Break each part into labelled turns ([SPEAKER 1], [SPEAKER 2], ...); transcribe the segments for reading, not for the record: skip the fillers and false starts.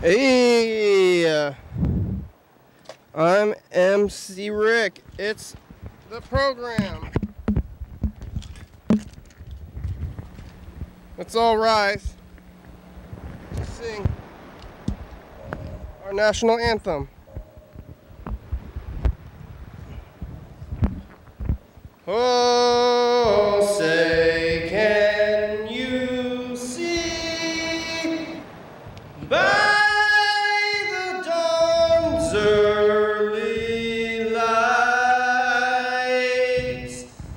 [SPEAKER 1] Hey, I'm MC Rick. It's the program. Let's all rise to sing our national anthem. Oh, say can you see by the dawn's early lights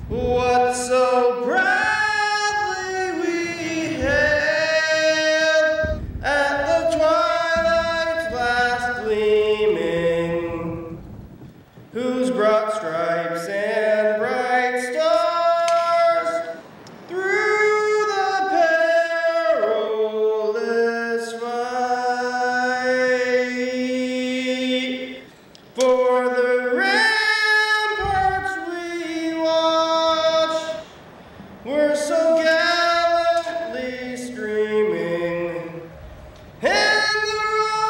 [SPEAKER 1] what so proudly we hailed at the twilight's last gleaming, whose broad stripes and bright stars through the perilous fight. For the ramparts we watched were so gallantly streaming, and the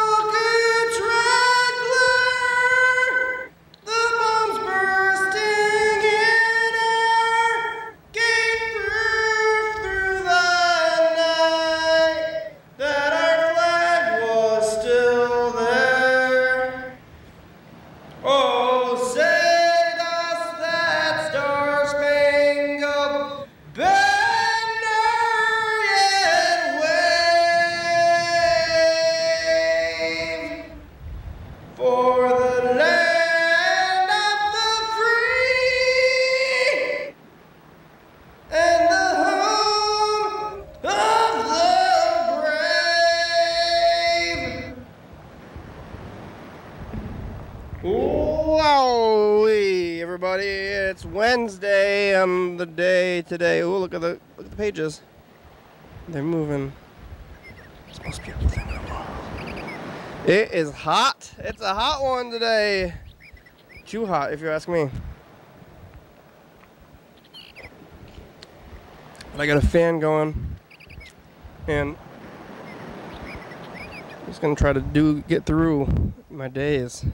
[SPEAKER 1] rockets' red glare, the bombs bursting in air, gave proof through the night that our flag was still there. Oh, say does that star-spangled banner yet wave for the land of the free and the home of the brave. Wowee, everybody! It's Wednesday. The day today. Oh, look at the pages. They're moving. It's supposed to be everything in the world. It is hot. It's a hot one today. Too hot, if you ask me. But I got a fan going, and I'm just gonna try to get through my days.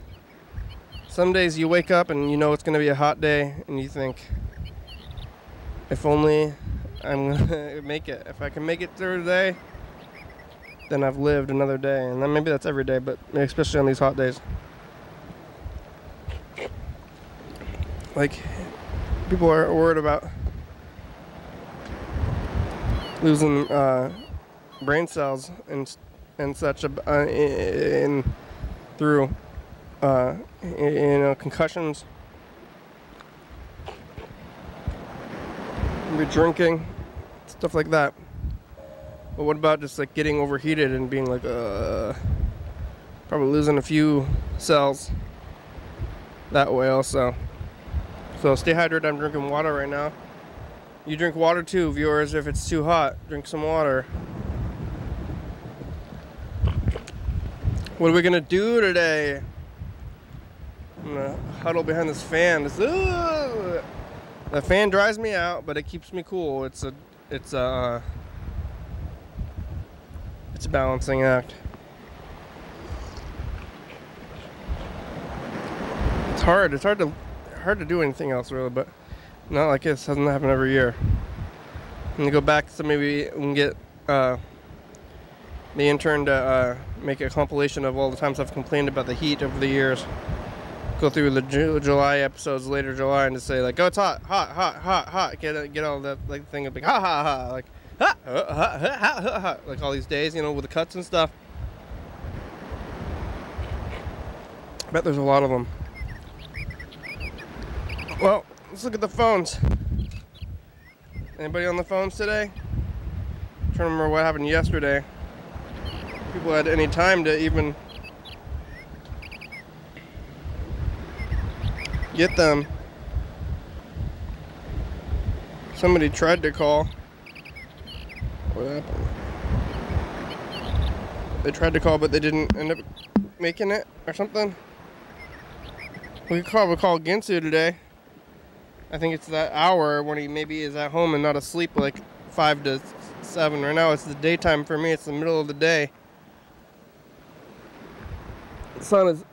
[SPEAKER 1] Some days you wake up and you know it's going to be a hot day and you think, if only I'm going to make it. If I can make it through the day, then I've lived another day. And then maybe that's every day, but especially on these hot days. Like, people are worried about losing brain cells and such through concussions, maybe drinking, stuff like that. But what about just like getting overheated and being like, probably losing a few cells that way also. So stay hydrated. I'm drinking water right now. You drink water too, viewers. If it's too hot, drink some water. What are we gonna do today? I'm gonna huddle behind this fan. The fan dries me out, but it keeps me cool. It's a balancing act. It's hard. It's hard to do anything else really, but not like this. Doesn't happen every year. I'm gonna go back, so maybe we can get the intern to make a compilation of all the times I've complained about the heat over the years. Go through the July episodes, later July, and just say like, "Oh, it's hot, hot, hot, hot, hot." Get all that like thing of like, "Ha ha ha," like, "Ha ha ha ha ha ha," like all these days, with the cuts and stuff. I bet there's a lot of them. Well, let's look at the phones. Anybody on the phones today? I'm trying to remember what happened yesterday. People had any time to even get them. Somebody tried to call. What happened? They tried to call, but they didn't end up making it or something. We could probably call Ginsu today. I think it's that hour when he maybe is at home and not asleep, like 5 to 7. Right now it's the daytime for me. It's the middle of the day. sun is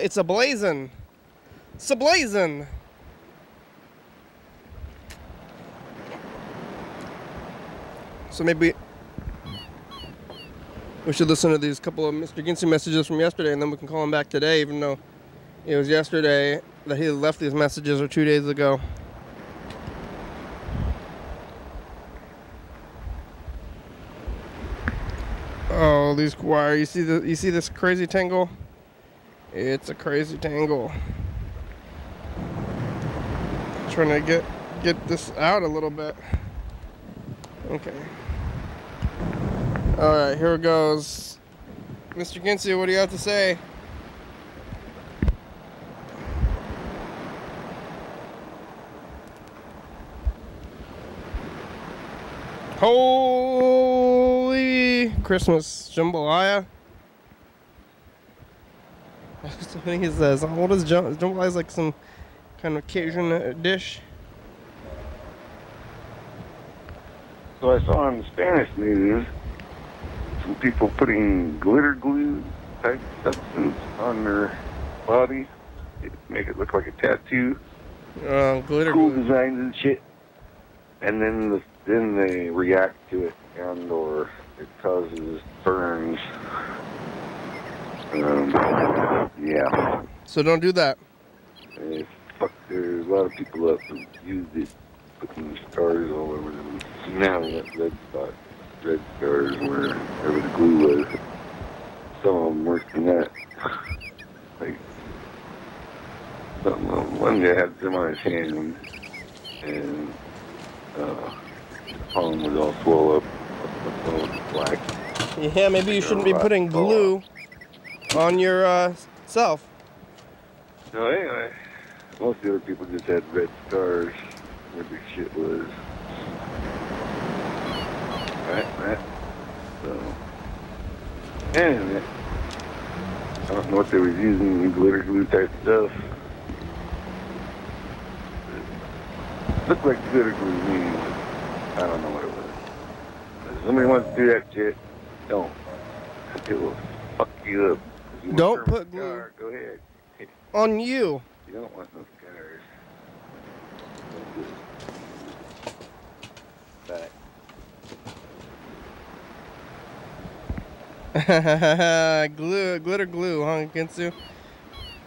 [SPEAKER 1] it's a blazing. It's a blazing. So maybe we should listen to these couple of Mr. Ginsey messages from yesterday, and then we can call him back today, even though it was yesterday that he left these messages, or 2 days ago. Oh, these wire! You see this crazy tangle? It's a crazy tangle. Trying to get this out a little bit. Okay. All right, here it goes. Mr. Ginsey, what do you have to say? Holy Christmas jambalaya. I think he says, what is jambalaya? Is like some kind of Cajun dish.
[SPEAKER 2] So I saw on the Spanish news some people putting glitter glue type substance on their body to make it look like a tattoo.
[SPEAKER 1] Glitter
[SPEAKER 2] cool
[SPEAKER 1] glue.
[SPEAKER 2] Designs and shit. And then they react to it, and or it causes burns. Yeah.
[SPEAKER 1] So don't do that.
[SPEAKER 2] They fucked a lot of people up who used it, putting stars all over them. Now that red stars wherever the glue was. Some of them worse than that. Like, one guy had some on his hand, and the palm was all swollen up, all black.
[SPEAKER 1] Yeah, maybe you shouldn't be putting glue on your self.
[SPEAKER 2] So anyway, most of the other people just had red stars where the shit was. Right. So, anyway, I don't know what they was using, glitter glue type stuff. It looked like glitter glue to me. I don't know what it was. If somebody wants to do that shit, don't. It will fuck you up. You
[SPEAKER 1] don't put glue
[SPEAKER 2] car, go ahead.
[SPEAKER 1] on you.
[SPEAKER 2] You don't want no scars. Back.
[SPEAKER 1] Glitter glue, huh, Ginsu?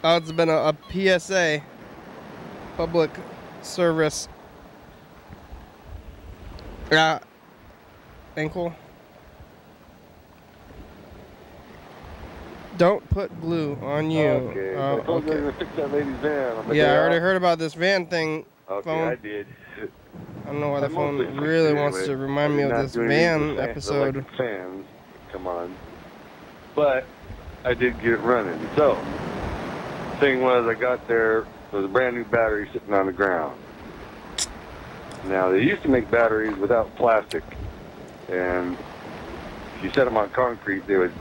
[SPEAKER 1] Oh, it's been a PSA, public service. Ankle. Don't put glue on you.
[SPEAKER 2] Okay. I told you to fix that lady's van.
[SPEAKER 1] Yeah, I already heard about this van thing.
[SPEAKER 2] Okay,
[SPEAKER 1] phone.
[SPEAKER 2] I did.
[SPEAKER 1] I don't know why the phone really wants to remind me of this van episode.
[SPEAKER 2] Fans come on. But I did get it running. So, thing was, I got there, there was a brand new battery sitting on the ground. Now, they used to make batteries without plastic, and if you set them on concrete, they would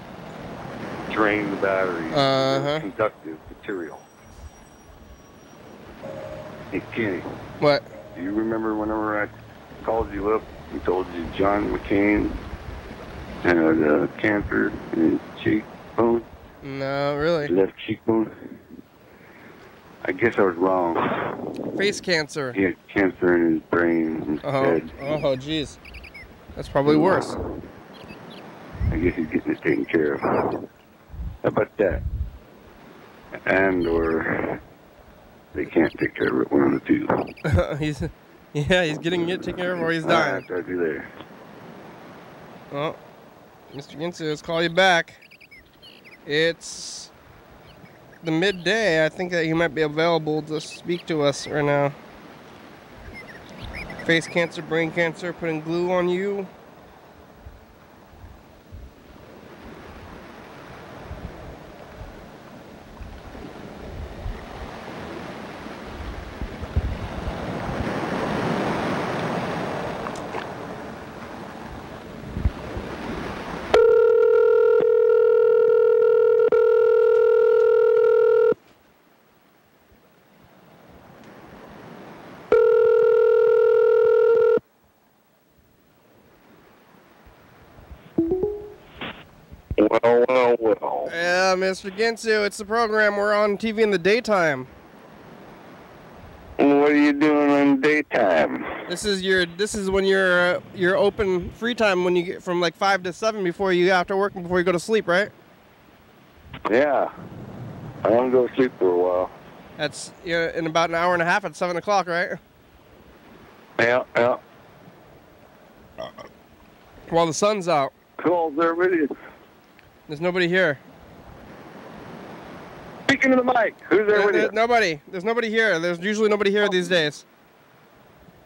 [SPEAKER 2] drain the batteries with conductive material. Hey, Kenny.
[SPEAKER 1] What?
[SPEAKER 2] Do you remember whenever I called you up and told you John McCain had cancer in his cheekbone?
[SPEAKER 1] No, really.
[SPEAKER 2] Left cheekbone? I guess I was wrong.
[SPEAKER 1] Face cancer.
[SPEAKER 2] He had cancer in his brain instead.
[SPEAKER 1] Oh, jeez. That's probably worse.
[SPEAKER 2] I guess he's getting it taken care of. How about that? And or they can't take care of it, one of the two.
[SPEAKER 1] he's getting it taken care of, or he's dying.
[SPEAKER 2] I'll talk to you later.
[SPEAKER 1] Well, Mr. Ginsu, let's call you back. It's the midday. I think that he might be available to speak to us right now. Face cancer, brain cancer, putting glue on you.
[SPEAKER 2] well.
[SPEAKER 1] Yeah, Mr. Ginsu, it's the program. We're on TV in the daytime.
[SPEAKER 2] What are you doing in daytime?
[SPEAKER 1] This is when you're open free time when you get from like 5 to 7 before you after work and before you go to sleep, right?
[SPEAKER 2] Yeah. I want to go to sleep for a while.
[SPEAKER 1] That's in about an hour and a half at 7 o'clock, right?
[SPEAKER 2] Yeah, yeah.
[SPEAKER 1] While the sun's out.
[SPEAKER 2] Cool, there with you.
[SPEAKER 1] There's nobody here.
[SPEAKER 2] Speaking to the mic, who's there with you?
[SPEAKER 1] Nobody. There's nobody here. There's usually nobody here these days.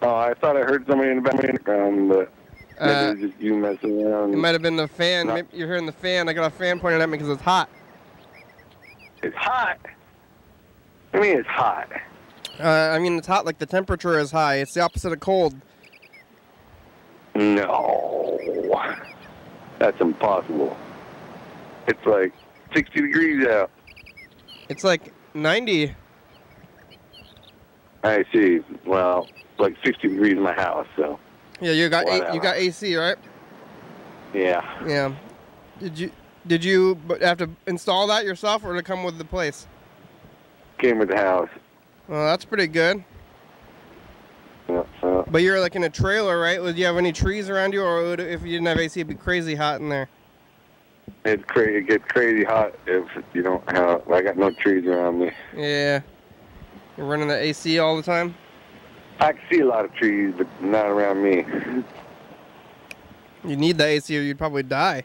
[SPEAKER 2] Oh, I thought I heard somebody in the background, but maybe it was just you messing around.
[SPEAKER 1] It might have been the fan. Maybe you're hearing the fan. I got a fan pointed at me because it's hot.
[SPEAKER 2] It's hot? I mean, it's hot.
[SPEAKER 1] I mean, it's hot like the temperature is high. It's the opposite of cold.
[SPEAKER 2] No. That's impossible. It's like 60 degrees out.
[SPEAKER 1] It's like 90.
[SPEAKER 2] I see. Well, it's like 60 degrees in my house, so.
[SPEAKER 1] Yeah, you got AC, right?
[SPEAKER 2] Yeah.
[SPEAKER 1] Yeah. Did you have to install that yourself, or did it come with the place?
[SPEAKER 2] Came with the house.
[SPEAKER 1] Well, that's pretty good.
[SPEAKER 2] Yeah,
[SPEAKER 1] but you're like in a trailer, right? Would you have any trees around you, or if you didn't have AC, it'd be crazy hot in there?
[SPEAKER 2] It gets crazy hot if you don't have. I got no trees around me.
[SPEAKER 1] Yeah. You're running the AC all the time?
[SPEAKER 2] I can see a lot of trees, but not around me.
[SPEAKER 1] You need the AC, or you'd probably die.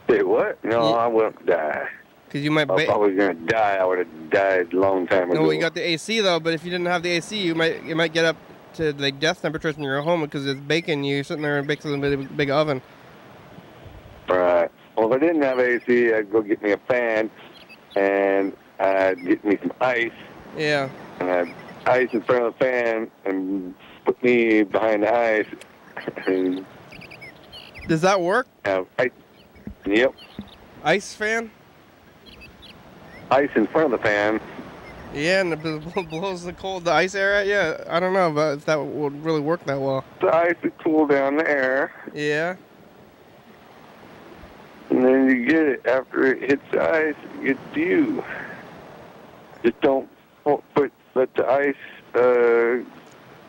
[SPEAKER 2] Say what? No, I wouldn't die.
[SPEAKER 1] Because you might.
[SPEAKER 2] If I was gonna die, I would have died a long time ago.
[SPEAKER 1] No, well, you got the AC though. But if you didn't have the AC, you might get up to like death temperatures when you're home because it's baking. You're sitting there and baking in a big oven.
[SPEAKER 2] Right. Well, if I didn't have AC, I'd go get me a fan, and I'd get me some ice.
[SPEAKER 1] Yeah.
[SPEAKER 2] And I'd ice in front of the fan and put me behind the ice. And
[SPEAKER 1] does that work?
[SPEAKER 2] Have ice. Yep.
[SPEAKER 1] Ice fan?
[SPEAKER 2] Ice in front of the fan.
[SPEAKER 1] Yeah, and it blows the ice air at you. I don't know, but if that would really work that well.
[SPEAKER 2] The ice would cool down the air.
[SPEAKER 1] Yeah.
[SPEAKER 2] And then you get it after it hits the ice, it gets to you. Just don't let the ice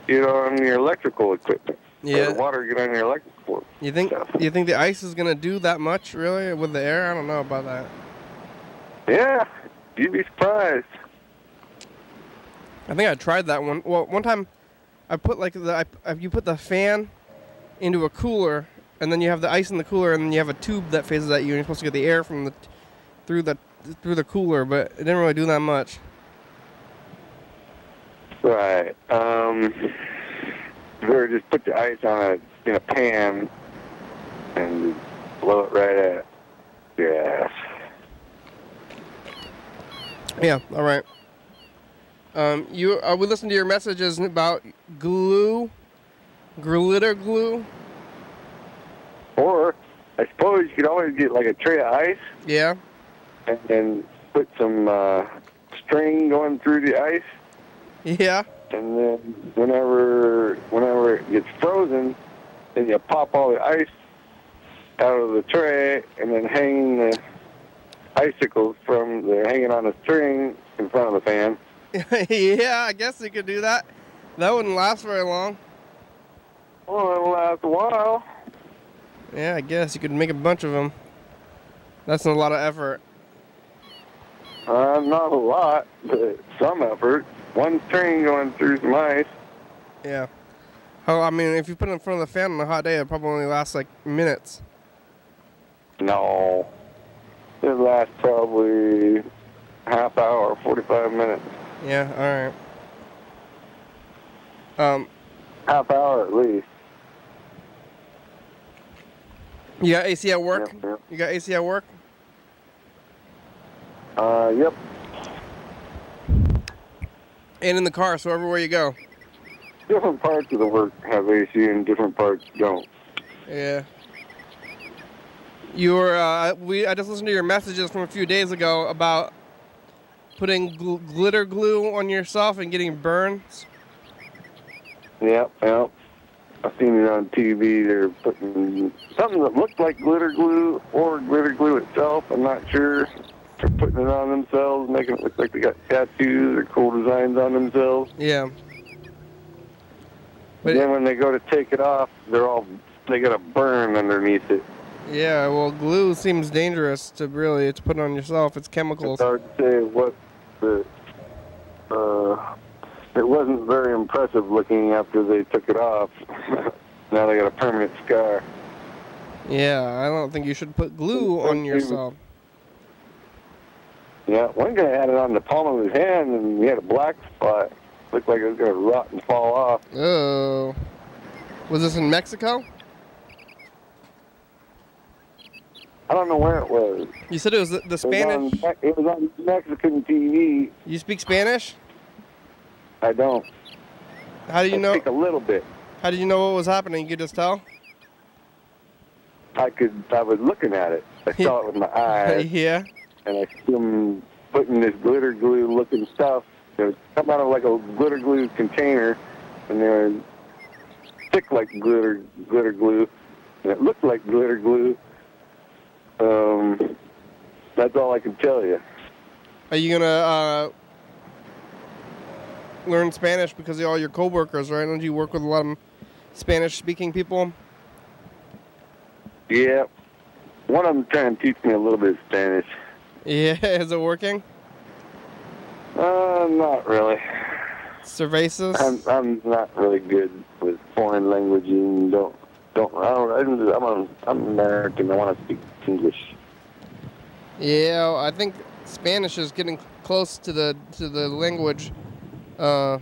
[SPEAKER 2] get on your electrical equipment.
[SPEAKER 1] Yeah.
[SPEAKER 2] Or the water get on your electrical stuff.
[SPEAKER 1] You think the ice is gonna do that much really with the air? I don't know about that.
[SPEAKER 2] Yeah, you'd be surprised.
[SPEAKER 1] I think I tried that one. Well, one time I put like you put the fan into a cooler, and then you have the ice in the cooler, and then you have a tube that faces at you, and you're supposed to get the air from through the cooler, but it didn't really do that much.
[SPEAKER 2] Right. Or just put the ice in a pan and blow it right at gas.
[SPEAKER 1] Yeah. All right. We listened to your messages about glitter glue.
[SPEAKER 2] Or I suppose you could always get like a tray of ice.
[SPEAKER 1] Yeah.
[SPEAKER 2] And then put some string going through the ice.
[SPEAKER 1] Yeah.
[SPEAKER 2] And then whenever it gets frozen, then you pop all the ice out of the tray, and then hang the icicles they're hanging on a string in front of the fan.
[SPEAKER 1] Yeah, I guess you could do that. That wouldn't last very long.
[SPEAKER 2] Well, it'll last a while.
[SPEAKER 1] Yeah, I guess you could make a bunch of them. That's a lot of effort.
[SPEAKER 2] Not a lot, but some effort. One string going through some ice.
[SPEAKER 1] Yeah. Oh, I mean, if you put it in front of the fan on a hot day, it probably only lasts like minutes.
[SPEAKER 2] No. It lasts probably half hour, 45 minutes.
[SPEAKER 1] Yeah, all right.
[SPEAKER 2] Half hour at least.
[SPEAKER 1] You got AC at work?
[SPEAKER 2] Yep.
[SPEAKER 1] You got AC at work?
[SPEAKER 2] Yep.
[SPEAKER 1] And in the car, so everywhere you go.
[SPEAKER 2] Different parts of the work have AC and different parts don't.
[SPEAKER 1] Yeah. I just listened to your messages from a few days ago about putting glitter glue on yourself and getting burns.
[SPEAKER 2] Yep. I've seen it on TV. They're putting something that looked like glitter glue or glitter glue itself. I'm not sure. They're putting it on themselves, making it look like they got tattoos or cool designs on themselves.
[SPEAKER 1] Yeah.
[SPEAKER 2] But then when they go to take it off, they got a burn underneath it.
[SPEAKER 1] Yeah, well, glue seems dangerous to put on yourself. It's chemicals.
[SPEAKER 2] It's hard to say what it wasn't very impressive looking after they took it off. Now they got a permanent scar.
[SPEAKER 1] Yeah, I don't think you should put glue on yourself.
[SPEAKER 2] Yeah, one guy had it on the palm of his hand and he had a black spot. Looked like it was going to rot and fall off.
[SPEAKER 1] Oh. Was this in Mexico?
[SPEAKER 2] I don't know where it was.
[SPEAKER 1] You said it was the Spanish?
[SPEAKER 2] It was on Mexican TV.
[SPEAKER 1] You speak Spanish?
[SPEAKER 2] I don't.
[SPEAKER 1] How do you know?
[SPEAKER 2] I speak a little bit.
[SPEAKER 1] How did you know what was happening? You could just tell?
[SPEAKER 2] I was looking at it. I saw it with my eyes.
[SPEAKER 1] Yeah.
[SPEAKER 2] And I see them putting this glitter glue looking stuff. It was come out of like a glitter glue container, and they were thick like glitter glue, and it looked like glitter glue. That's all I can tell you.
[SPEAKER 1] Are you gonna learn Spanish because of all your coworkers, right? Don't you work with a lot of Spanish-speaking people?
[SPEAKER 2] Yeah. One of them trying to teach me a little bit of Spanish.
[SPEAKER 1] Yeah, is it working?
[SPEAKER 2] Not really.
[SPEAKER 1] Cervezas?
[SPEAKER 2] I'm not really good with foreign language and I'm American. I want to speak English.
[SPEAKER 1] Yeah, I think Spanish is getting close to the language. Yeah,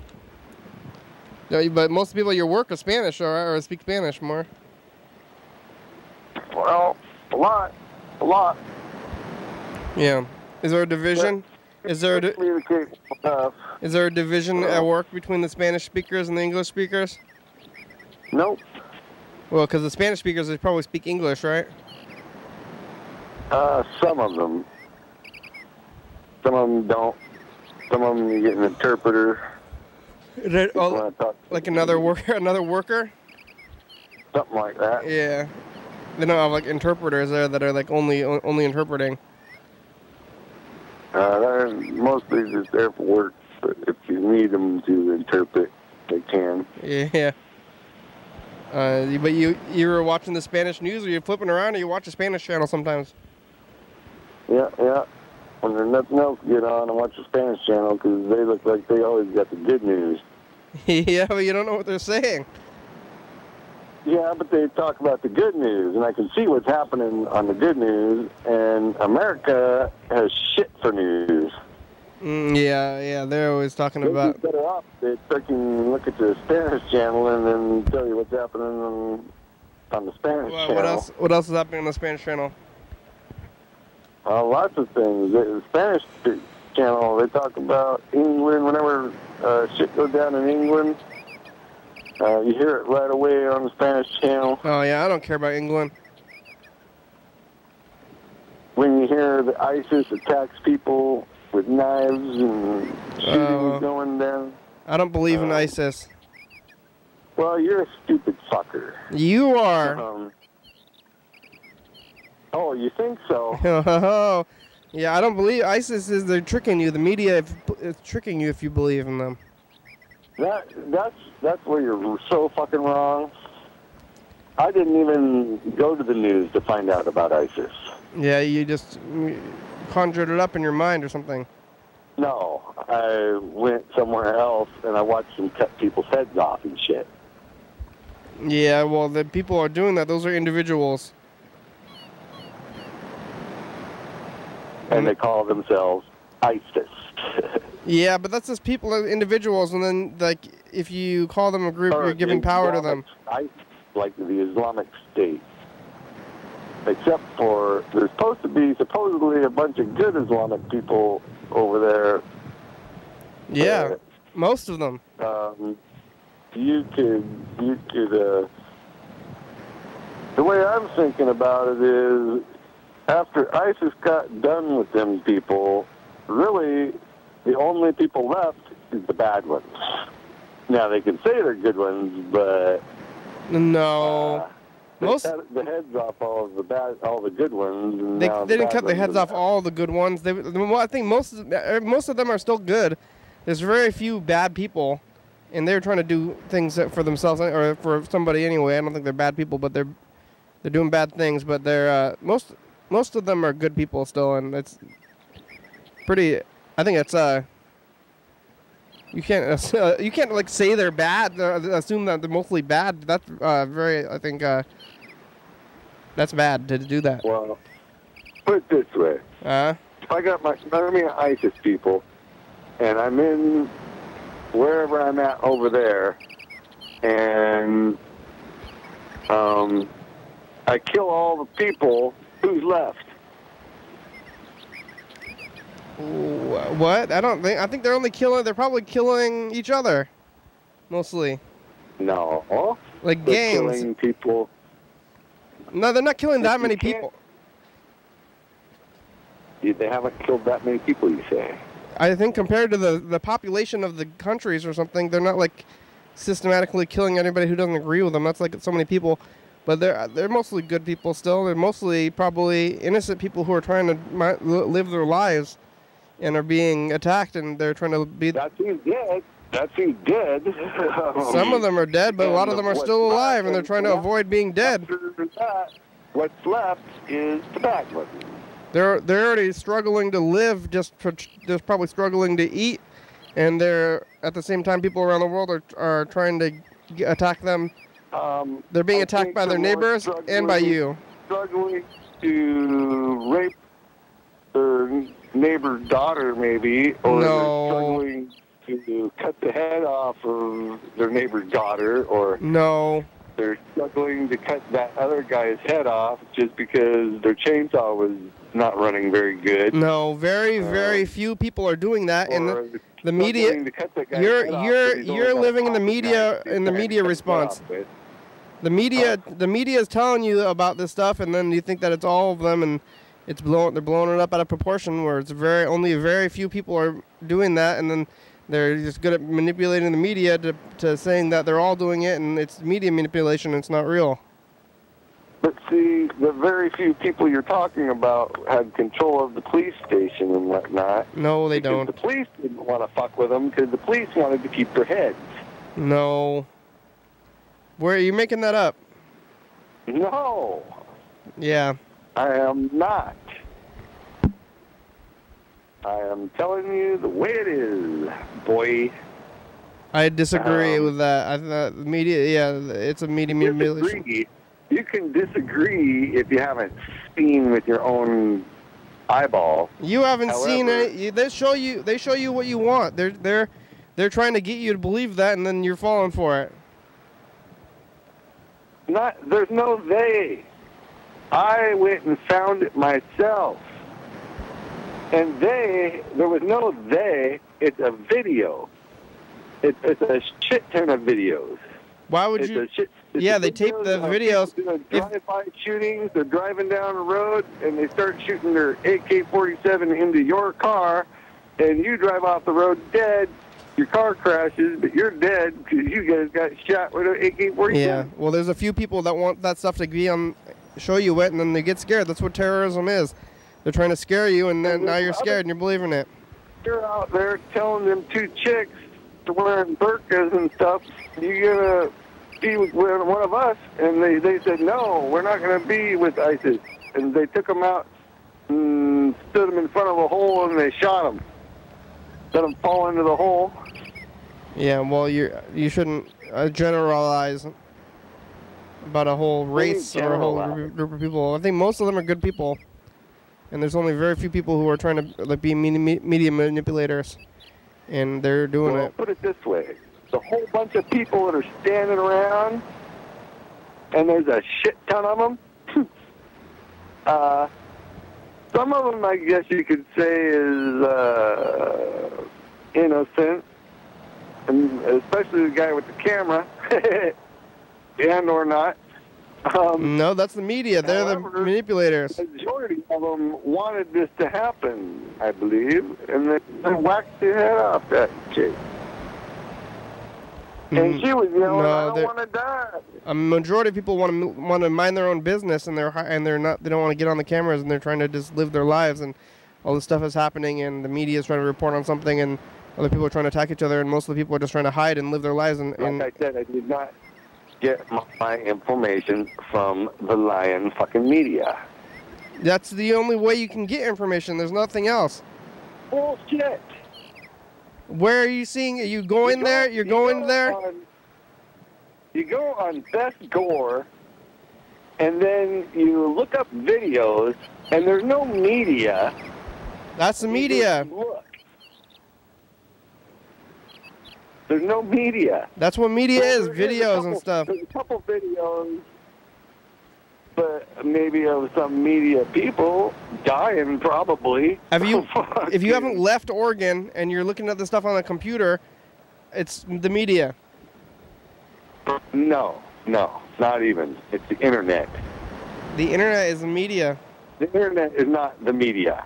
[SPEAKER 1] but most people at your work are Spanish or speak Spanish more.
[SPEAKER 2] Well, a lot.
[SPEAKER 1] Yeah. Is there a division? Is there a division at work between the Spanish speakers and the English speakers?
[SPEAKER 2] Nope.
[SPEAKER 1] Well, because the Spanish speakers, they probably speak English, right?
[SPEAKER 2] Some of them. Some of them don't. Some of them you get an interpreter.
[SPEAKER 1] Like another worker?
[SPEAKER 2] Something like that.
[SPEAKER 1] Yeah. They don't have like interpreters there that are like only interpreting.
[SPEAKER 2] They're mostly just there for work, but if you need them to interpret, they can.
[SPEAKER 1] Yeah. But you were watching the Spanish news, or you're flipping around, or you watch a Spanish channel sometimes?
[SPEAKER 2] Yeah. When there's nothing else to get on, I watch the Spanish channel because they look like they always got the good news.
[SPEAKER 1] Yeah, but you don't know what they're saying.
[SPEAKER 2] Yeah, but they talk about the good news, and I can see what's happening on the good news, and America has shit for news.
[SPEAKER 1] Yeah, they're always talking about...
[SPEAKER 2] Better off they freaking look at the Spanish channel and then tell you what's happening on the Spanish channel.
[SPEAKER 1] What else is happening on the Spanish channel?
[SPEAKER 2] Lots of things. The Spanish channel, they talk about England. Whenever shit goes down in England, you hear it right away on the Spanish channel.
[SPEAKER 1] Oh, yeah, I don't care about England.
[SPEAKER 2] When you hear that ISIS attacks people with knives and shootings going down.
[SPEAKER 1] I don't believe in ISIS.
[SPEAKER 2] Well, you're a stupid fucker.
[SPEAKER 1] You are.
[SPEAKER 2] Oh, you think so?
[SPEAKER 1] Yeah, I don't believe ISIS they're tricking you. The media is tricking you if you believe in them.
[SPEAKER 2] That's where you're so fucking wrong. I didn't even go to the news to find out about ISIS.
[SPEAKER 1] Yeah, you just conjured it up in your mind or something.
[SPEAKER 2] No, I went somewhere else and I watched them cut people's heads off and shit.
[SPEAKER 1] Yeah, well, the people are doing that. Those are individuals.
[SPEAKER 2] And they call themselves ISIS.
[SPEAKER 1] Yeah, but that's just people, individuals, and then, like, if you call them a group, you're giving power to them.
[SPEAKER 2] ISIS, like the Islamic State. Except for, there's supposed to be supposedly a bunch of good Islamic people over there.
[SPEAKER 1] Yeah, most of them.
[SPEAKER 2] You could, the way I'm thinking about it is, after ISIS got done with them people, really, the only people left is the bad ones. Now, they can say they're good ones, but
[SPEAKER 1] No. Most
[SPEAKER 2] They cut the heads off all of the bad, all the good ones. And
[SPEAKER 1] they didn't cut the heads off all the good ones. Well, I think most of them are still good. There's very few bad people, and they're trying to do things for themselves or for somebody anyway. I don't think they're bad people, but they're doing bad things. But they're most of them are good people still, and it's pretty. I think it's you can't like say they're bad. Assume that they're mostly bad. That's very. I think that's bad to do that.
[SPEAKER 2] Well, put it this way. If I got my army of ISIS people, and I'm in wherever I'm at over there, and I kill all the people, who's left?
[SPEAKER 1] What? I think they're only killing. They're probably killing each other, mostly.
[SPEAKER 2] No.
[SPEAKER 1] Like
[SPEAKER 2] they're
[SPEAKER 1] gangs.
[SPEAKER 2] Killing people.
[SPEAKER 1] No, they're not killing that many people.
[SPEAKER 2] They haven't killed that many people, you say?
[SPEAKER 1] I think compared to the population of the countries or something, they're not like systematically killing anybody who doesn't agree with them. That's like so many people. But they're mostly good people still. They're mostly probably innocent people who are trying to live their lives and are being attacked, and they're trying to be...
[SPEAKER 2] That's who's dead. That's who's dead.
[SPEAKER 1] Some of them are dead, but a lot of them are still alive, and they're trying to avoid being dead.
[SPEAKER 2] What's left is the bad ones.
[SPEAKER 1] They're already struggling to live, just probably struggling to eat, and they're at the same time people around the world are trying to attack them. They're being attacked by their neighbors and by you.
[SPEAKER 2] Struggling to rape their neighbor's daughter, maybe, or they're struggling to cut the head off of their neighbor's daughter, or they're struggling to cut that other guy's head off just because their chainsaw was not running very good.
[SPEAKER 1] No, very few people are doing that, and the media. You're living in the media response. The media is telling you about this stuff, and then you think that it's all of them, and they're blowing it up out of proportion. Where it's only very few people are doing that, and then they're just good at manipulating the media to saying that they're all doing it, and it's media manipulation. It's not real.
[SPEAKER 2] But see, the very few people you're talking about had control of the police station and whatnot.
[SPEAKER 1] No, they don't.
[SPEAKER 2] The police didn't want to fuck with them because the police wanted to keep their heads.
[SPEAKER 1] No. Where are you making that up?
[SPEAKER 2] No.
[SPEAKER 1] Yeah.
[SPEAKER 2] I am not. I am telling you the way it is, boy.
[SPEAKER 1] I disagree with that. I thought media, it's a media manipulation.
[SPEAKER 2] You can disagree if you haven't seen with your own eyeball.
[SPEAKER 1] You haven't seen it. They show you what you want. They're trying to get you to believe that, and then you're falling for it.
[SPEAKER 2] There's no they. I went and found it myself. And there was no they. It's a video. It's a shit ton of videos.
[SPEAKER 1] Why would you? Yeah, they tape the videos.
[SPEAKER 2] Drive-by shootings. They're driving down the road, and they start shooting their AK-47 into your car, and you drive off the road dead. Your car crashes, but you're dead because you guys got shot with an AK-47.
[SPEAKER 1] Yeah, well, there's a few people that want that stuff to be on, show you it, and then they get scared. That's what terrorism is. They're trying to scare you, and then now you're scared and you're believing it.
[SPEAKER 2] You're out there telling them two chicks to wearing burqas and stuff. You're gonna be with one of us, and they said no, we're not gonna be with ISIS, and they took them out and stood them in front of a hole, and they shot them. Let them fall into the hole.
[SPEAKER 1] Yeah, well, you shouldn't generalize about a whole race or a whole group of people. I think most of them are good people, and there's only very few people who are trying to be media manipulators, and they're doing it.
[SPEAKER 2] Put it this way: the whole bunch of people that are standing around, and there's a shit ton of them. Some of them, I guess you could say, is innocent, and especially the guy with the camera, and or not.
[SPEAKER 1] No, that's the media. They're the manipulators.
[SPEAKER 2] The majority of them wanted this to happen, I believe, and they whacked the head off that chick. And she was yelling,
[SPEAKER 1] No,
[SPEAKER 2] "I don't want to die."
[SPEAKER 1] A majority of people want to mind their own business, and they're not. They don't want to get on the cameras, and they're trying to just live their lives, and all this stuff is happening, and the media is trying to report on something, and other people are trying to attack each other, and most of the people are just trying to hide and live their lives. And
[SPEAKER 2] like I said, I did not get my information from the lying fucking media.
[SPEAKER 1] That's the only way you can get information. There's nothing else.
[SPEAKER 2] Bullshit.
[SPEAKER 1] Where are you seeing? Are you going there? You're going there?
[SPEAKER 2] You go on Best Gore, and then you look up videos, and there's no media.
[SPEAKER 1] That's the media.
[SPEAKER 2] Look. There's no media.
[SPEAKER 1] That's what media is, videos and stuff.
[SPEAKER 2] There's a couple videos, but maybe of some media people dying probably.
[SPEAKER 1] If you haven't left Oregon and you're looking at the stuff on a computer, it's the media.
[SPEAKER 2] No, not even. It's the internet.
[SPEAKER 1] The internet is the media.
[SPEAKER 2] The internet is not the media.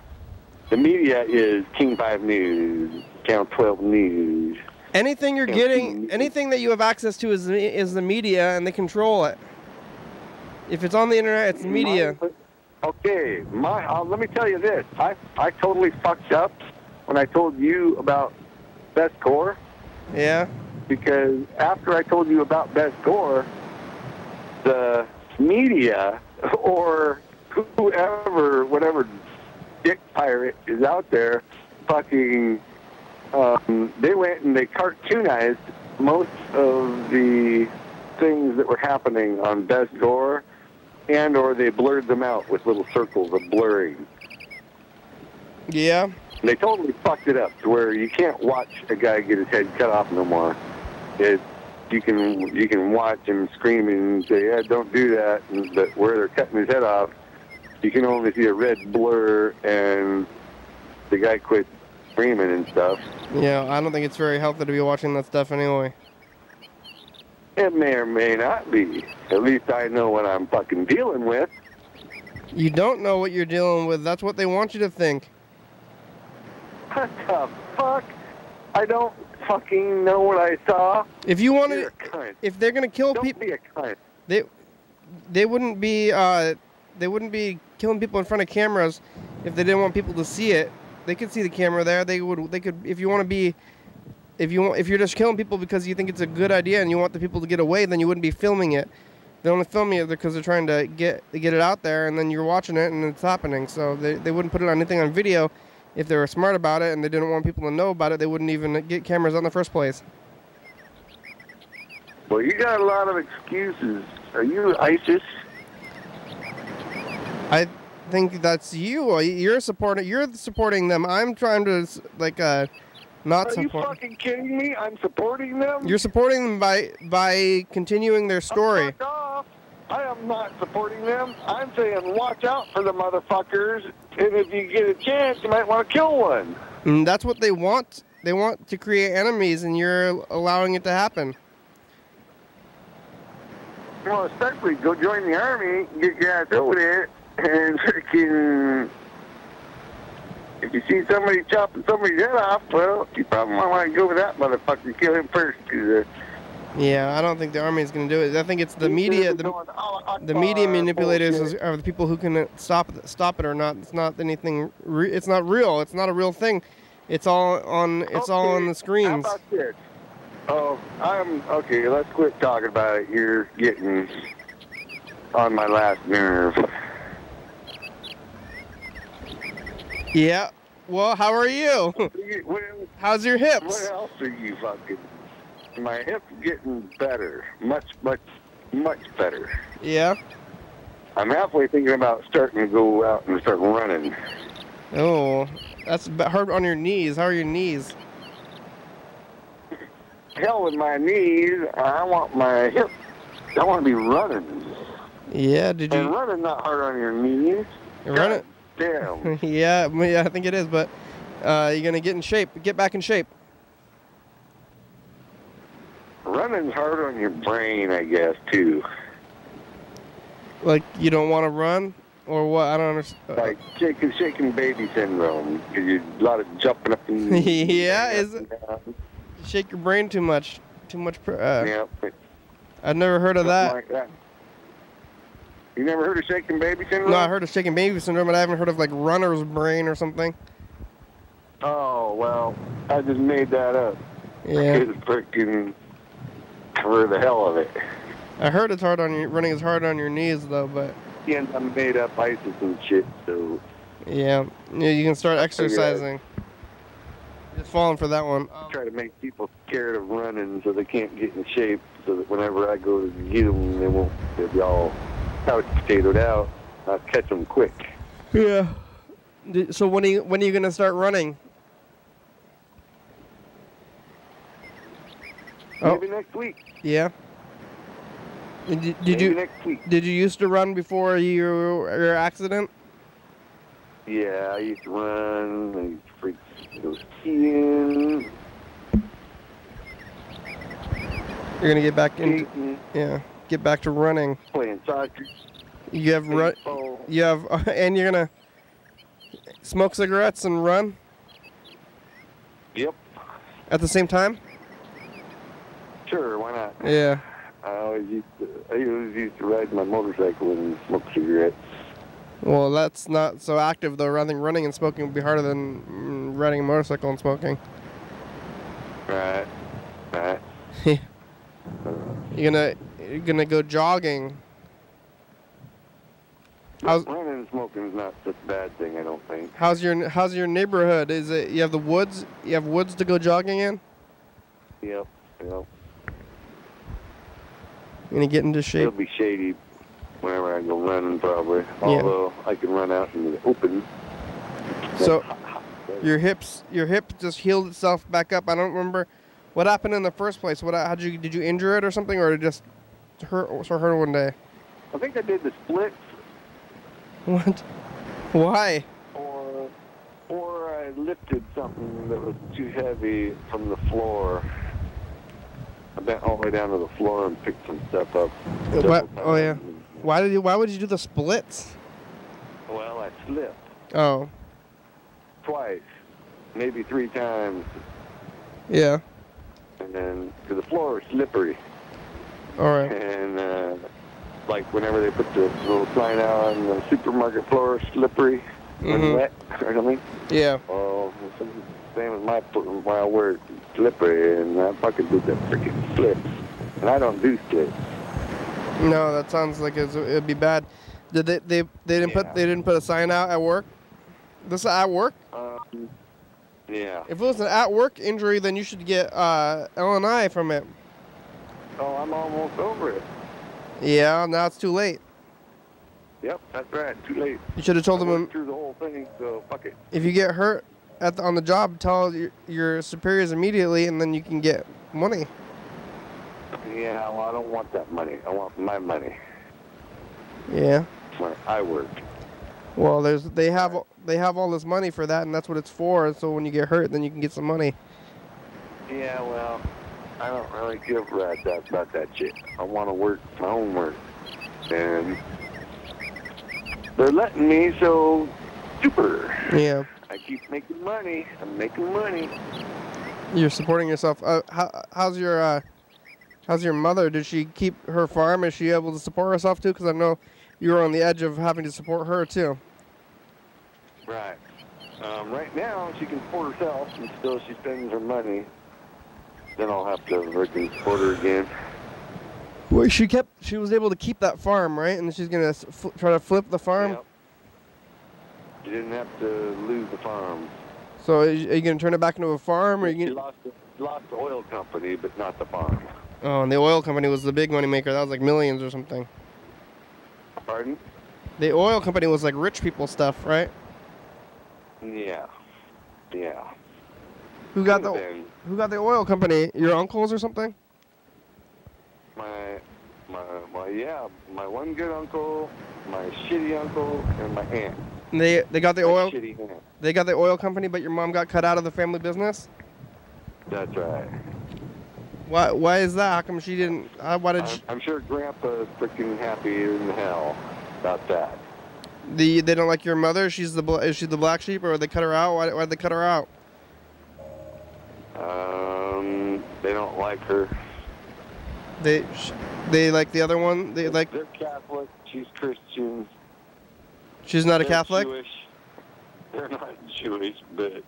[SPEAKER 2] The media is King 5 News, Channel 12 News.
[SPEAKER 1] Anything you're getting, anything that you have access to is the media, and they control it. If it's on the internet, it's the media.
[SPEAKER 2] Okay, let me tell you this. I totally fucked up when I told you about Best Gore.
[SPEAKER 1] Yeah.
[SPEAKER 2] Because after I told you about Best Gore, the media or whoever, whatever dick pirate is out there, fucking, they went and they cartoonized most of the things that were happening on Best Gore, and or they blurred them out with little circles of blurring.
[SPEAKER 1] Yeah.
[SPEAKER 2] And they totally fucked it up to where you can't watch a guy get his head cut off no more. You can watch him screaming and say, "Yeah, don't do that," but where they're cutting his head off, you can only see a red blur, and the guy quit screaming and stuff.
[SPEAKER 1] Yeah, I don't think it's very healthy to be watching that stuff anyway.
[SPEAKER 2] It may or may not be. At least I know what I'm fucking dealing with.
[SPEAKER 1] You don't know what you're dealing with. That's what they want you to think.
[SPEAKER 2] What the fuck? I don't fucking know what I saw.
[SPEAKER 1] If you want to, if they're gonna kill people,
[SPEAKER 2] don't be a cunt.
[SPEAKER 1] They wouldn't be killing people in front of cameras if they didn't want people to see it. They could see the camera there. They could. If you want to be, if you're just killing people because you think it's a good idea and you want the people to get away, then you wouldn't be filming it. They're only filming it because they're trying to get it out there, and then you're watching it and it's happening. So they wouldn't put anything on video. If they were smart about it and they didn't want people to know about it, they wouldn't even get cameras on in the first place.
[SPEAKER 2] Well, you got a lot of excuses. Are you ISIS?
[SPEAKER 1] I think that's you. You're supporting them. I'm trying to not support.
[SPEAKER 2] Are you fucking kidding me? I'm supporting them?
[SPEAKER 1] You're supporting them by continuing their story.
[SPEAKER 2] Fuck off. I am not supporting them. I'm saying watch out for the motherfuckers, and if you get a chance, you might want to kill one.
[SPEAKER 1] And that's what they want. They want to create enemies, and you're allowing it to happen.
[SPEAKER 2] Well, especially go join the army, get your ass over there, and freaking... If you see somebody chopping somebody's head off, well, you probably might want to go with that motherfucker and kill him first, because...
[SPEAKER 1] Yeah, I don't think the army is going to do it. I think it's the media. The media manipulators are the people who can stop it or not. It's not anything. It's not real. It's not a real thing. It's all on. It's all on the screens.
[SPEAKER 2] How about this? Oh, okay. Let's quit talking about it. You're getting on my last nerve.
[SPEAKER 1] Yeah. Well, how are you? How's your hips?
[SPEAKER 2] What else are you fucking? My hip's getting better. Much, much, much better.
[SPEAKER 1] Yeah?
[SPEAKER 2] I'm halfway thinking about starting to go out and start running.
[SPEAKER 1] Oh, that's hard on your knees. How are your knees?
[SPEAKER 2] Hell with my knees. I want my hips. I want to be running.
[SPEAKER 1] Yeah, did you...
[SPEAKER 2] And running not hard on your knees.
[SPEAKER 1] Running?
[SPEAKER 2] Damn.
[SPEAKER 1] Yeah, I think it is, but you're going to get in shape. Get back in shape.
[SPEAKER 2] Running's hard on your brain, I guess, too.
[SPEAKER 1] Like, you don't want to run? Or what? I don't understand.
[SPEAKER 2] Like shaking baby syndrome. Because you're a lot of jumping up and
[SPEAKER 1] yeah, is it? Shake your brain too much. too much.
[SPEAKER 2] Yeah.
[SPEAKER 1] I've never heard of that.
[SPEAKER 2] Like that. You never heard of shaken baby syndrome?
[SPEAKER 1] No, I heard of shaken baby syndrome, but I haven't heard of like runner's brain or something.
[SPEAKER 2] Oh, well, I just made that up.
[SPEAKER 1] Yeah.
[SPEAKER 2] It's freaking for the hell of it.
[SPEAKER 1] I heard it's hard on your running is hard on your knees though, but
[SPEAKER 2] Yeah, I made up ISIS and shit, so
[SPEAKER 1] yeah, you can start exercising. Just falling for that one.
[SPEAKER 2] Try to make people scared of running so they can't get in shape, so that whenever I go to get them, they'll be all couch potatoed out. I'll catch them quick.
[SPEAKER 1] Yeah. So when are you gonna start running?
[SPEAKER 2] Maybe next week.
[SPEAKER 1] Yeah. Did
[SPEAKER 2] Maybe
[SPEAKER 1] you
[SPEAKER 2] next week?
[SPEAKER 1] Did you used to run before your accident?
[SPEAKER 2] Yeah, I used to run. I used to go skiing.
[SPEAKER 1] You're gonna get back into get back to running.
[SPEAKER 2] Playing soccer.
[SPEAKER 1] You have and you're gonna smoke cigarettes and run.
[SPEAKER 2] Yep.
[SPEAKER 1] At the same time.
[SPEAKER 2] Sure, why not?
[SPEAKER 1] Yeah.
[SPEAKER 2] I always used to ride my motorcycle and smoke cigarettes.
[SPEAKER 1] Well, that's not so active though. I think running and smoking would be harder than riding a motorcycle and smoking.
[SPEAKER 2] Right.
[SPEAKER 1] You're gonna go jogging.
[SPEAKER 2] Running and smoking is not such a bad thing, I don't think.
[SPEAKER 1] How's your neighborhood? Is it you have the woods? You have woods to go jogging in?
[SPEAKER 2] Yep.
[SPEAKER 1] You're gonna get into shape.
[SPEAKER 2] It'll be shady whenever I go running, probably. Although I can run out in the open.
[SPEAKER 1] So your hip just healed itself back up. I don't remember what happened in the first place. Did you injure it or something, or did it just hurt one day?
[SPEAKER 2] I think I did the splits.
[SPEAKER 1] What? Why?
[SPEAKER 2] Or I lifted something that was too heavy from the floor. I bent all the way down to the floor and picked some stuff up.
[SPEAKER 1] Oh yeah. Why would you do the splits?
[SPEAKER 2] Well, I slipped.
[SPEAKER 1] Oh.
[SPEAKER 2] Twice, maybe 3 times.
[SPEAKER 1] Yeah.
[SPEAKER 2] And then, because the floor was slippery.
[SPEAKER 1] All right.
[SPEAKER 2] And like whenever they put the little sign out on the supermarket floor, slippery and wet or something.
[SPEAKER 1] Yeah.
[SPEAKER 2] Oh, same as my word, slippery, and I fucking did that freaking split. And I don't do splits.
[SPEAKER 1] No, that sounds like it'd be bad. Did they didn't put a sign out at work? This is at work?
[SPEAKER 2] Yeah.
[SPEAKER 1] If it was an at work injury, then you should get L&I from it.
[SPEAKER 2] Oh, I'm almost over it.
[SPEAKER 1] Yeah, now it's too late.
[SPEAKER 2] Yep, that's right. Too late.
[SPEAKER 1] You should have told them
[SPEAKER 2] through the whole thing, so fuck it.
[SPEAKER 1] If you get hurt on the job, tell your superiors immediately, and then you can get money.
[SPEAKER 2] Yeah, well, I don't want that money. I want my money.
[SPEAKER 1] Yeah.
[SPEAKER 2] Where I work.
[SPEAKER 1] Well, they have all this money for that, and that's what it's for. So when you get hurt, then you can get some money.
[SPEAKER 2] Yeah, well, I don't really give a rat about that shit. I want to work my own work, and they're letting me, so super.
[SPEAKER 1] Yeah.
[SPEAKER 2] I keep making money. I'm making money.
[SPEAKER 1] You're supporting yourself. How's your mother? Did she keep her farm? Is she able to support herself too? Because I know you were on the edge of having to support her too.
[SPEAKER 2] Right. Right now, she can support herself, and still she spends her money. Then I'll have to freaking support her again.
[SPEAKER 1] Well, she was able to keep that farm, right? And she's gonna try to flip the farm.
[SPEAKER 2] Yep. You didn't have to lose the farm.
[SPEAKER 1] So are you gonna turn it back into a farm, or
[SPEAKER 2] She lost the oil company, but not the farm.
[SPEAKER 1] Oh, and the oil company was the big money maker. That was like millions or something.
[SPEAKER 2] Pardon?
[SPEAKER 1] The oil company was like rich people stuff, right?
[SPEAKER 2] Yeah. Yeah.
[SPEAKER 1] Who got the oil company? Your uncles or something?
[SPEAKER 2] My one good uncle, my shitty uncle, and my aunt.
[SPEAKER 1] And they got the oil.
[SPEAKER 2] Shitty aunt.
[SPEAKER 1] They got the oil company, but your mom got cut out of the family business.
[SPEAKER 2] That's right.
[SPEAKER 1] Why is that? How come she didn't? Why did she?
[SPEAKER 2] I'm sure Grandpa's freaking happy in hell about that.
[SPEAKER 1] They don't like your mother. Is she the black sheep, or they cut her out? Why'd they cut her out?
[SPEAKER 2] They don't like her.
[SPEAKER 1] They like the other one. They like.
[SPEAKER 2] They're Catholic. She's Christian.
[SPEAKER 1] She's not a
[SPEAKER 2] They're
[SPEAKER 1] Catholic.
[SPEAKER 2] Jewish. They're not Jewish, but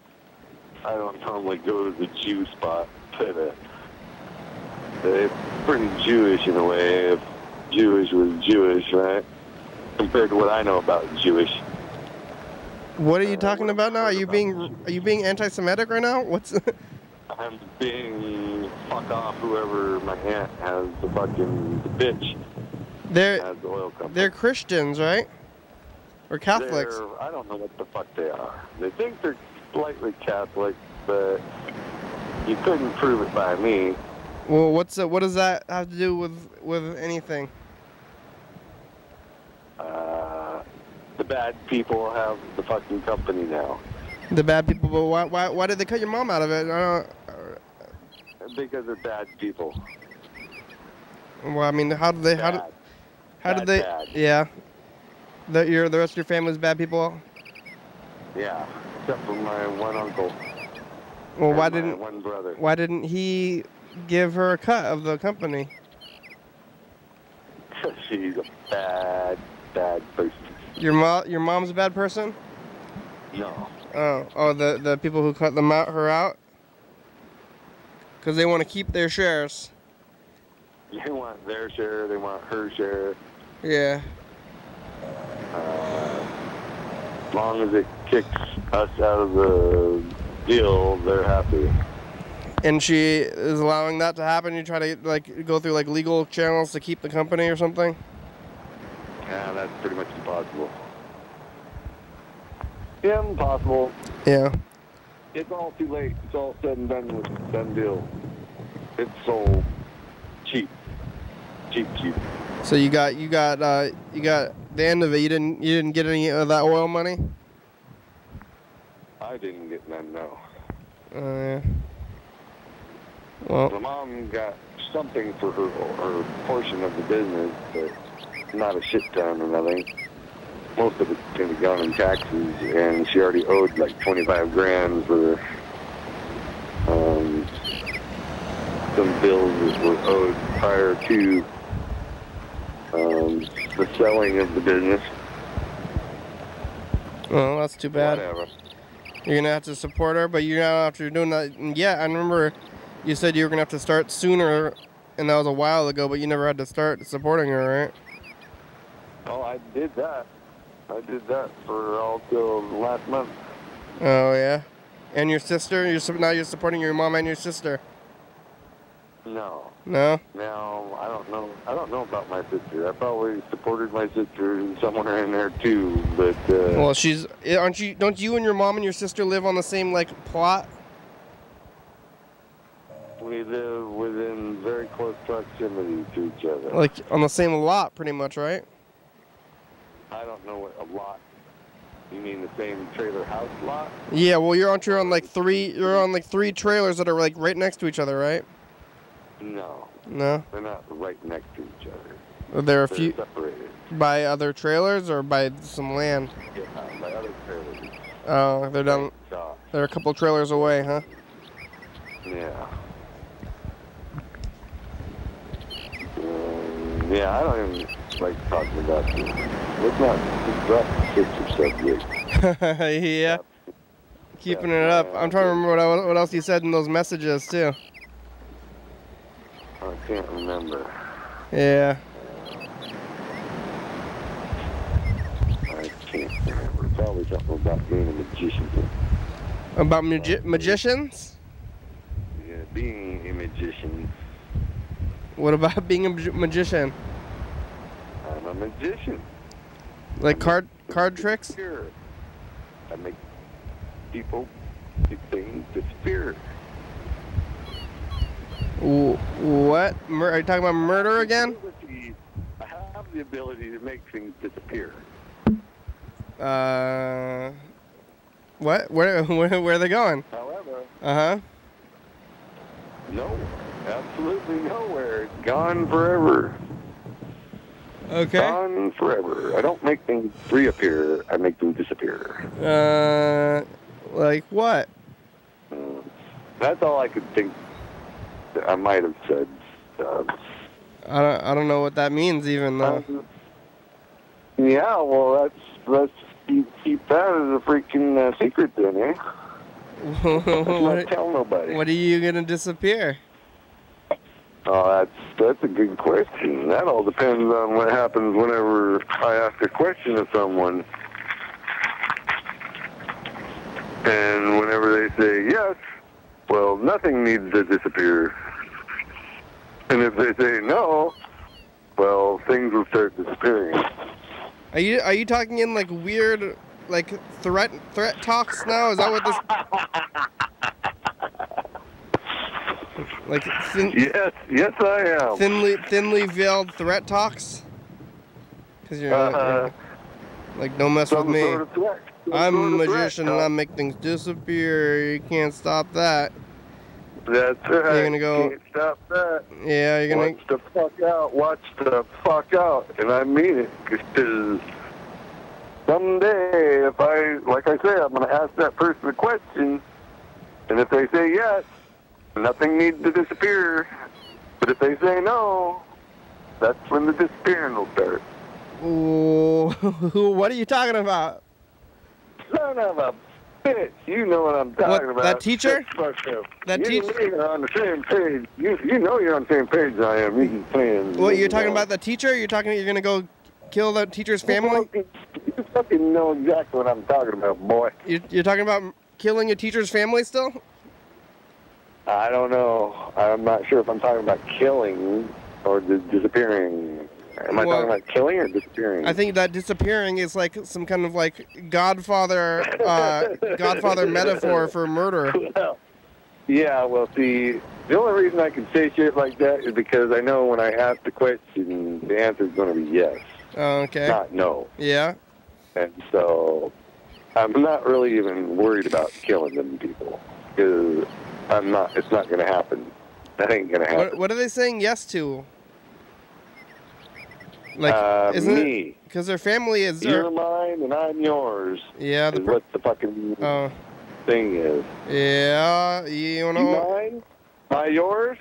[SPEAKER 2] I don't normally go to the Jew spot. But they're pretty Jewish in a way. If Jewish was Jewish, right? Compared to what I know about Jewish.
[SPEAKER 1] What are you talking about now? Are you being anti-Semitic right now? What's?
[SPEAKER 2] I'm being fuck off whoever my aunt has the fucking bitch. Has the oil company.
[SPEAKER 1] They're Christians, right? Or Catholics?
[SPEAKER 2] I don't know what the fuck they are. They think they're slightly Catholic, but you couldn't prove it by me.
[SPEAKER 1] Well, what does that have to do with anything?
[SPEAKER 2] The bad people have the fucking company now.
[SPEAKER 1] The bad people, but why did they cut your mom out of it?
[SPEAKER 2] Because they're bad people.
[SPEAKER 1] Well, I mean, how did they? Yeah. The rest of your family's bad people.
[SPEAKER 2] Yeah, except for my one uncle.
[SPEAKER 1] Well,
[SPEAKER 2] one brother.
[SPEAKER 1] Why didn't he give her a cut of the company?
[SPEAKER 2] She's a bad person.
[SPEAKER 1] Your mom's a bad person?
[SPEAKER 2] No.
[SPEAKER 1] Oh, the people who cut her out? Because they want to keep their shares.
[SPEAKER 2] They want their share, they want her share.
[SPEAKER 1] Yeah.
[SPEAKER 2] As long as it kicks us out of the deal, they're happy.
[SPEAKER 1] And she is allowing that to happen? You try to go through legal channels to keep the company or something?
[SPEAKER 2] Yeah, that's pretty much impossible. Impossible.
[SPEAKER 1] Yeah.
[SPEAKER 2] It's all too late. It's all said and done with done deal. It's so cheap. Cheap.
[SPEAKER 1] So you got the end of it. You didn't get any of that oil money?
[SPEAKER 2] I didn't get none, no.
[SPEAKER 1] Yeah. Well,
[SPEAKER 2] my mom got something for her portion of the business, but not a shit ton or nothing. Most of it's going to be gone in taxes, and she already owed like 25 grand for some bills that were owed prior to the selling of the business.
[SPEAKER 1] Well, that's too bad.
[SPEAKER 2] Whatever.
[SPEAKER 1] You're going to have to support her, but you're not after doing that. Yeah, I remember you said you were going to have to start sooner, and that was a while ago, but you never had to start supporting her, right?
[SPEAKER 2] Oh, I did that. I did that for all till last month.
[SPEAKER 1] Oh, yeah? And your sister? Now you're supporting your mom and your sister?
[SPEAKER 2] No.
[SPEAKER 1] No?
[SPEAKER 2] Now, I don't know about my sister. I probably supported my sister somewhere in there, too, but...
[SPEAKER 1] Well, don't you and your mom and your sister live on the same, plot?
[SPEAKER 2] We live within very close proximity to each other.
[SPEAKER 1] On the same lot, pretty much, right?
[SPEAKER 2] I don't know what a lot. You mean the same trailer house lot?
[SPEAKER 1] Yeah, well, you're on three trailers that are right next to each other, right?
[SPEAKER 2] No.
[SPEAKER 1] No?
[SPEAKER 2] They're not right next to each other.
[SPEAKER 1] Are there a
[SPEAKER 2] They're
[SPEAKER 1] few
[SPEAKER 2] separated.
[SPEAKER 1] By other trailers or by some land?
[SPEAKER 2] Yeah, by other trailers.
[SPEAKER 1] Oh, they're down. They're a couple trailers away, huh?
[SPEAKER 2] Yeah. Yeah, I don't even like talking about this. Let's not drop the subject.
[SPEAKER 1] Yeah. Keeping it up. I'm trying to remember what else you said in those messages, too.
[SPEAKER 2] I can't remember.
[SPEAKER 1] Yeah.
[SPEAKER 2] I can't remember. Probably something about being a magician.
[SPEAKER 1] About magicians?
[SPEAKER 2] Yeah, being a magician.
[SPEAKER 1] What about being a magician?
[SPEAKER 2] I'm a magician.
[SPEAKER 1] Card tricks?
[SPEAKER 2] I make people do things disappear.
[SPEAKER 1] What? Are you talking about murder again?
[SPEAKER 2] I have the ability to make things disappear.
[SPEAKER 1] What? Where are they going?
[SPEAKER 2] However.
[SPEAKER 1] Uh-huh.
[SPEAKER 2] No, absolutely nowhere. It's gone forever.
[SPEAKER 1] Okay.
[SPEAKER 2] Gone forever. I don't make things reappear. I make them disappear.
[SPEAKER 1] Like what?
[SPEAKER 2] That's all I could think that I might have said.
[SPEAKER 1] I don't know what that means even though.
[SPEAKER 2] Yeah, well, let's keep that as a freaking secret then, eh? Not tell nobody.
[SPEAKER 1] What are you gonna disappear?
[SPEAKER 2] Oh, that's a good question. That all depends on what happens whenever I ask a question of someone. And whenever they say yes, well, nothing needs to disappear. And if they say no, well, things will start disappearing.
[SPEAKER 1] Are you talking in like weird like threat talks now? Is that what this? Like
[SPEAKER 2] yes, I am.
[SPEAKER 1] Thinly veiled threat talks. Because you're like, don't mess with me.
[SPEAKER 2] Sort of threat.
[SPEAKER 1] I'm a magician and I make things disappear. You can't stop that.
[SPEAKER 2] That's right.
[SPEAKER 1] You're gonna go.
[SPEAKER 2] Can't stop that.
[SPEAKER 1] Yeah, you're gonna.
[SPEAKER 2] Watch the fuck out. Watch the fuck out. And I mean it. Because someday, if like I say, I'm gonna ask that person a question, and if they say yes, nothing needs to disappear. But if they say no, that's when the disappearing will start.
[SPEAKER 1] Ooh, what are you talking about?
[SPEAKER 2] Son of a bitch, you know what I'm talking about.
[SPEAKER 1] That teacher? That teacher?
[SPEAKER 2] You're on the same page. You know you're on the same page I am. You playing.
[SPEAKER 1] What, you're talking about the teacher? You're gonna go kill the teacher's family?
[SPEAKER 2] You fucking know exactly what I'm talking about, boy.
[SPEAKER 1] You're talking about killing your teacher's family still?
[SPEAKER 2] I don't know. I'm not sure if I'm talking about killing or disappearing. Am I talking about killing or disappearing?
[SPEAKER 1] I think that disappearing is like some kind of like Godfather metaphor for murder.
[SPEAKER 2] Well, yeah, well, see, the only reason I can say shit like that is because I know when I ask the question, the answer is going to be yes.
[SPEAKER 1] Oh, okay.
[SPEAKER 2] Not no.
[SPEAKER 1] Yeah.
[SPEAKER 2] And so I'm not really even worried about killing them people because it's not going to happen. That ain't going to happen.
[SPEAKER 1] What are they saying yes to? Like, isn't
[SPEAKER 2] me.
[SPEAKER 1] it? Because their family is...
[SPEAKER 2] You're mine and I'm yours.
[SPEAKER 1] Yeah.
[SPEAKER 2] Is what the fucking thing is.
[SPEAKER 1] Yeah. You know...
[SPEAKER 2] You mine? Am I yours?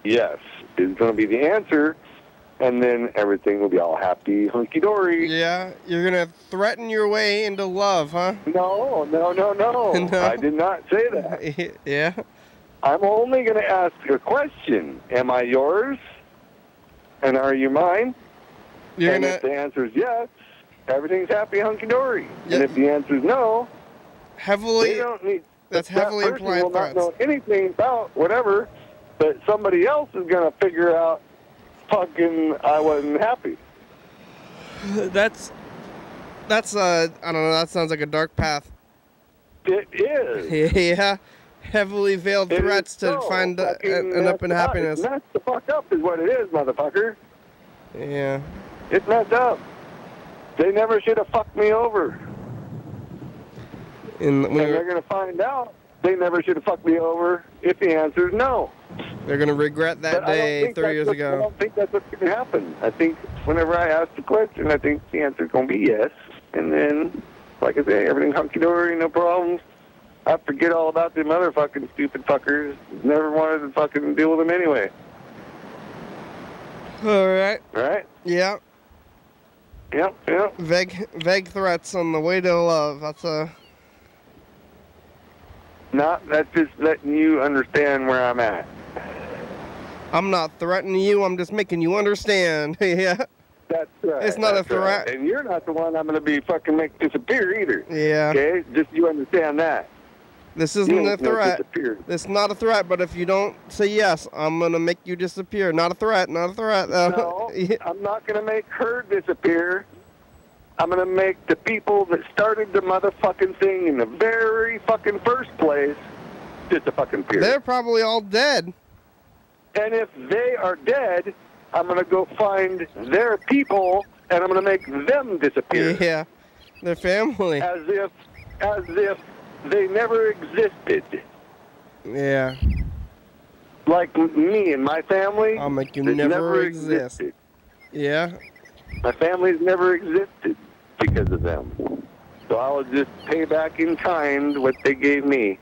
[SPEAKER 2] Yes. Is going to be the answer. And then everything will be all happy, hunky-dory.
[SPEAKER 1] Yeah. You're going to threaten your way into love, huh?
[SPEAKER 2] No. No. I did not say that.
[SPEAKER 1] Yeah.
[SPEAKER 2] I'm only going to ask a question. Am I yours? And are you mine? If the answer is yes, everything's happy, hunky-dory. Yep. And if the answer is no,
[SPEAKER 1] heavily,
[SPEAKER 2] they don't need...
[SPEAKER 1] That's heavily implied
[SPEAKER 2] will not know anything about whatever, but somebody else is going to figure out fucking I wasn't happy.
[SPEAKER 1] That's I don't know, that sounds like a dark path.
[SPEAKER 2] It is.
[SPEAKER 1] Yeah. Heavily veiled threats to find end up in happiness.
[SPEAKER 2] That's the fuck up is what it is, motherfucker.
[SPEAKER 1] Yeah.
[SPEAKER 2] It's messed up. They never should have fucked me over. And they're going to find out they never should have fucked me over if the answer is no.
[SPEAKER 1] They're going to regret that day 3 years ago.
[SPEAKER 2] I don't think that's what's going to happen. I think whenever I ask the question, I think the answer is going to be yes. And then, like I say, everything hunky-dory, no problems. I forget all about them other fucking stupid fuckers. Never wanted to fucking deal with them anyway.
[SPEAKER 1] All right.
[SPEAKER 2] Right?
[SPEAKER 1] Yeah.
[SPEAKER 2] Yep.
[SPEAKER 1] Vague threats on the way to love. That's
[SPEAKER 2] that's just letting you understand where I'm at.
[SPEAKER 1] I'm not threatening you. I'm just making you understand. Yeah.
[SPEAKER 2] That's right.
[SPEAKER 1] It's not a threat.
[SPEAKER 2] Right. And you're not the one I'm going to be fucking make disappear either.
[SPEAKER 1] Yeah.
[SPEAKER 2] Okay? Just you understand that.
[SPEAKER 1] This isn't a threat. It's not a threat, but if you don't say yes, I'm going to make you disappear. Not a threat, not a threat.
[SPEAKER 2] No, I'm not going to make her disappear. I'm going to make the people that started the motherfucking thing in the very fucking first place disappear.
[SPEAKER 1] They're probably all dead.
[SPEAKER 2] And if they are dead, I'm going to go find their people, and I'm going to make them disappear.
[SPEAKER 1] Yeah, their family.
[SPEAKER 2] As if they never existed.
[SPEAKER 1] Yeah.
[SPEAKER 2] Like me and my family.
[SPEAKER 1] I'll make you never exist. Yeah.
[SPEAKER 2] My family's never existed because of them. So I'll just pay back in kind what they gave me.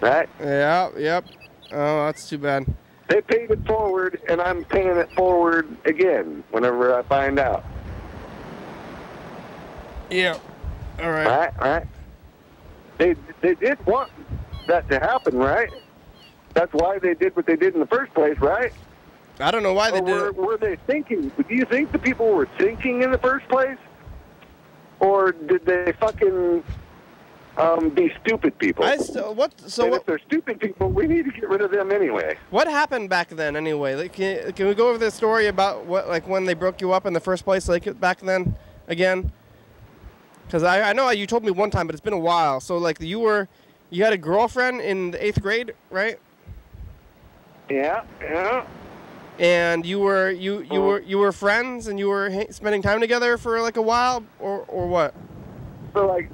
[SPEAKER 2] Right?
[SPEAKER 1] Yeah, yep. Oh, that's too bad.
[SPEAKER 2] They paid it forward, and I'm paying it forward again whenever I find out.
[SPEAKER 1] Yeah. All right.
[SPEAKER 2] Right. They did want that to happen, right? That's why they did what they did in the first place, right?
[SPEAKER 1] I don't know why they did it.
[SPEAKER 2] Were they thinking? Do you think the people were thinking in the first place? Or did they fucking be stupid people?
[SPEAKER 1] If
[SPEAKER 2] they're stupid people, we need to get rid of them anyway.
[SPEAKER 1] What happened back then anyway? Like, can we go over the story about what, like, when they broke you up in the first place, like, back then again? Because I know you told me one time, but it's been a while. So, like, you had a girlfriend in the 8th grade, right?
[SPEAKER 2] Yeah.
[SPEAKER 1] And you were friends, and you were spending time together for like a while, or what?
[SPEAKER 2] For like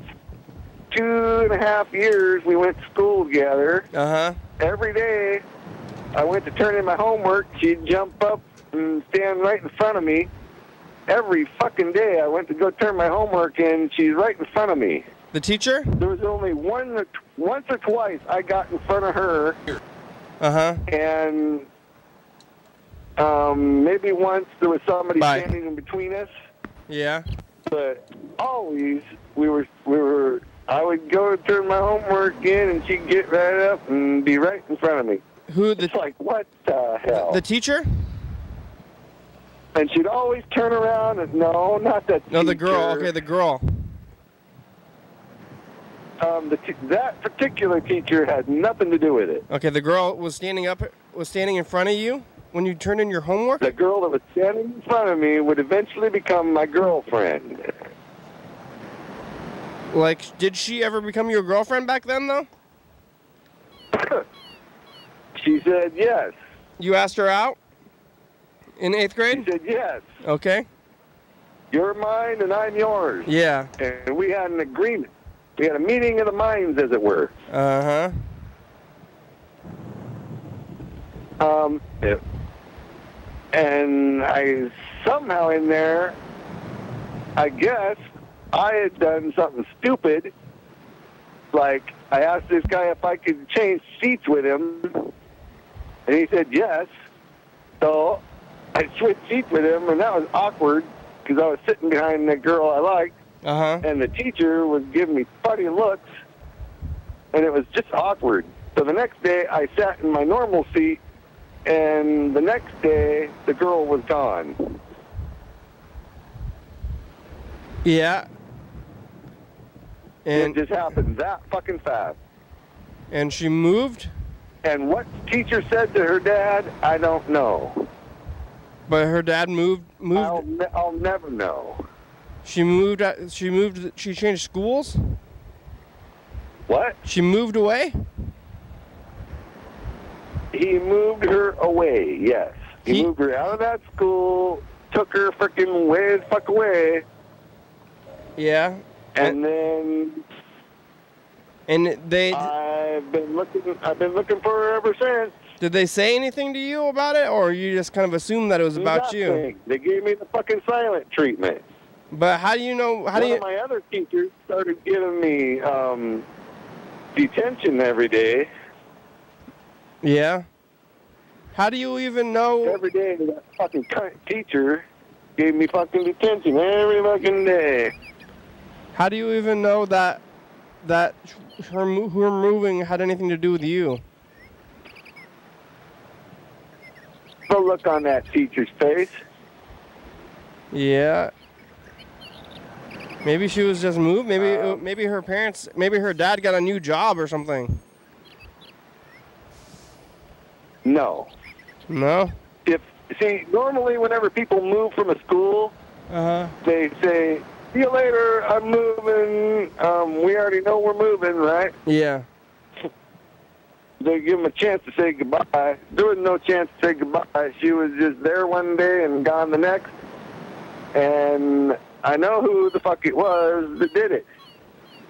[SPEAKER 2] 2.5 years, we went to school together. Every day, I went to turn in my homework. She'd jump up and stand right in front of me. Every fucking day, I went to go turn my homework in. She's right in front of me.
[SPEAKER 1] The teacher?
[SPEAKER 2] There was only once or twice I got in front of her. And maybe once there was somebody standing in between us.
[SPEAKER 1] Yeah.
[SPEAKER 2] But always I would go turn my homework in, and she'd get right up and be right in front of me. It's like, what the hell?
[SPEAKER 1] The teacher?
[SPEAKER 2] And she'd always turn around and, no, not that teacher.
[SPEAKER 1] No, the girl. Okay, the girl.
[SPEAKER 2] That particular teacher had nothing to do with it.
[SPEAKER 1] Okay, the girl was standing in front of you when you turned in your homework?
[SPEAKER 2] The girl that was standing in front of me would eventually become my girlfriend.
[SPEAKER 1] Like, did she ever become your girlfriend back then, though?
[SPEAKER 2] She said yes.
[SPEAKER 1] You asked her out? In 8th grade?
[SPEAKER 2] She said yes.
[SPEAKER 1] Okay.
[SPEAKER 2] You're mine and I'm yours.
[SPEAKER 1] Yeah.
[SPEAKER 2] And we had an agreement. We had a meeting of the minds, as it were. And I somehow in there, I guess, I had done something stupid. Like, I asked this guy if I could change seats with him, and he said yes. So I switched seats with him, and that was awkward because I was sitting behind the girl I liked. And the teacher was giving me funny looks, and it was just awkward. So the next day, I sat in my normal seat, and the next day, the girl was gone.
[SPEAKER 1] Yeah. And
[SPEAKER 2] it just happened that fucking fast.
[SPEAKER 1] And she moved?
[SPEAKER 2] And what the teacher said to her dad, I don't know.
[SPEAKER 1] But her dad moved?
[SPEAKER 2] I'll never know.
[SPEAKER 1] She changed schools?
[SPEAKER 2] What?
[SPEAKER 1] She moved away?
[SPEAKER 2] He moved her away, yes. He moved her out of that school, took her freaking way the fuck away.
[SPEAKER 1] Yeah.
[SPEAKER 2] And then I've been looking for her ever since.
[SPEAKER 1] Did they say anything to you about it, or you just kind of assumed that it was about you?
[SPEAKER 2] They gave me the fucking silent treatment.
[SPEAKER 1] But how do you know?
[SPEAKER 2] One of my other teachers started giving me detention every day.
[SPEAKER 1] Yeah. How do you even know?
[SPEAKER 2] Every day that fucking cunt teacher gave me fucking detention every fucking day.
[SPEAKER 1] How do you even know that her moving had anything to do with you?
[SPEAKER 2] The look on that teacher's face.
[SPEAKER 1] Yeah. Maybe she was just moved. Maybe her parents, maybe her dad got a new job or something.
[SPEAKER 2] No.
[SPEAKER 1] No?
[SPEAKER 2] Normally whenever people move from a school, they say, see you later, I'm moving. We already know we're moving, right?
[SPEAKER 1] Yeah.
[SPEAKER 2] They give them a chance to say goodbye. There was no chance to say goodbye. She was just there one day and gone the next. And I know who the fuck it was that did it.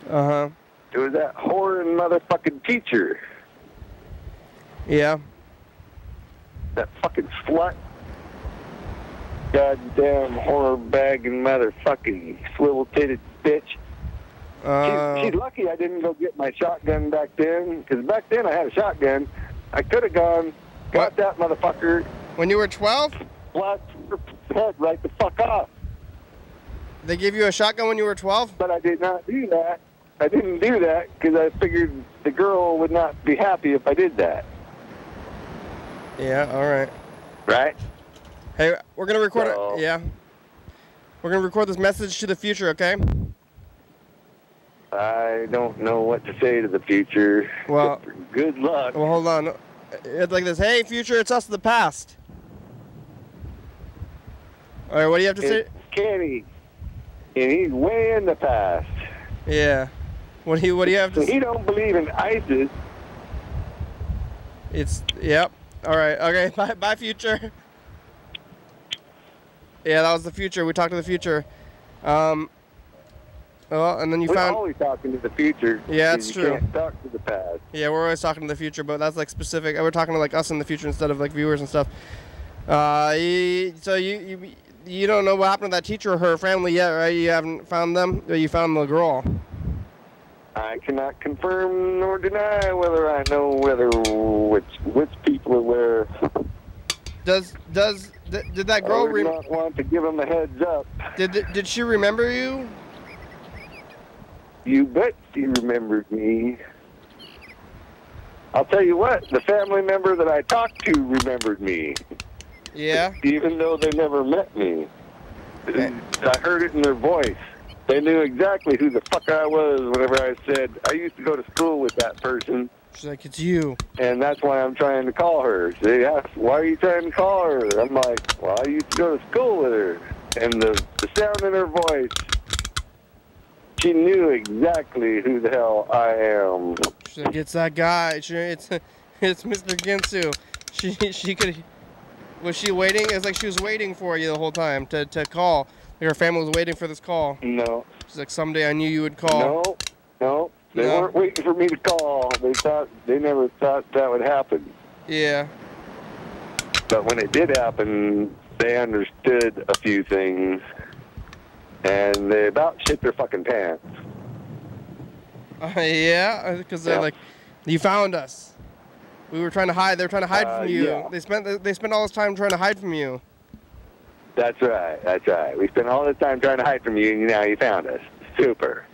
[SPEAKER 2] It was that whoring motherfucking teacher.
[SPEAKER 1] Yeah.
[SPEAKER 2] That fucking slut. Goddamn horror-bagging motherfucking swivel-titted bitch. She's lucky I didn't go get my shotgun back then, because back then I had a shotgun. I could have gone Got that motherfucker.
[SPEAKER 1] When you were 12?
[SPEAKER 2] Blast her head right the fuck off.
[SPEAKER 1] They gave you a shotgun when you were 12?
[SPEAKER 2] But I did not do that. I didn't do that because I figured the girl would not be happy if I did that.
[SPEAKER 1] Yeah, all right.
[SPEAKER 2] Right?
[SPEAKER 1] Hey, we're going to record
[SPEAKER 2] So,
[SPEAKER 1] it. Yeah. We're going to record this message to the future, okay?
[SPEAKER 2] I don't know what to say to the future.
[SPEAKER 1] Well,
[SPEAKER 2] good luck.
[SPEAKER 1] Well, hold on. It's like this. Hey, future, it's us of the past. All right, what do you have to say?
[SPEAKER 2] It's Kenny. And he's way in the past.
[SPEAKER 1] Yeah. What do you have to say?
[SPEAKER 2] He don't believe in ISIS.
[SPEAKER 1] Yep. All right. Okay. Bye, future. Yeah, that was the future. We talked to the future. Well, and then
[SPEAKER 2] We're always talking to the future.
[SPEAKER 1] Yeah, that's true.
[SPEAKER 2] You can't talk to the past.
[SPEAKER 1] Yeah, we're always talking to the future, but that's like specific. We're talking to like us in the future instead of like viewers and stuff. So you don't know what happened to that teacher or her family yet, right? You haven't found them? Or you found the girl?
[SPEAKER 2] I cannot confirm nor deny whether I know which people are where.
[SPEAKER 1] Did that girl
[SPEAKER 2] I would not want to give them a heads up.
[SPEAKER 1] Did she remember you?
[SPEAKER 2] You bet she remembered me. I'll tell you what, the family member that I talked to remembered me.
[SPEAKER 1] Yeah?
[SPEAKER 2] Even though they never met me.
[SPEAKER 1] Okay.
[SPEAKER 2] I heard it in their voice. They knew exactly who the fuck I was whenever I said, I used to go to school with that person.
[SPEAKER 1] She's like, it's you.
[SPEAKER 2] And that's why I'm trying to call her. They asked, why are you trying to call her? I'm like, well, I used to go to school with her. And the sound in her voice, she knew exactly who the hell I am.
[SPEAKER 1] She's like, it's that guy. It's Mr. Ginsu. She could. Was she waiting? It's like she was waiting for you the whole time to call. Like her family was waiting for this call.
[SPEAKER 2] No.
[SPEAKER 1] She's like, someday I knew you would call.
[SPEAKER 2] No. They weren't waiting for me to call. They never thought that would happen.
[SPEAKER 1] Yeah.
[SPEAKER 2] But when it did happen, they understood a few things. And they about shit their fucking pants.
[SPEAKER 1] Yeah, because they're like, you found us. We were trying to hide. They were trying to hide from you. Yeah. They spent all this time trying to hide from you.
[SPEAKER 2] That's right. We spent all this time trying to hide from you, and now you found us. Super.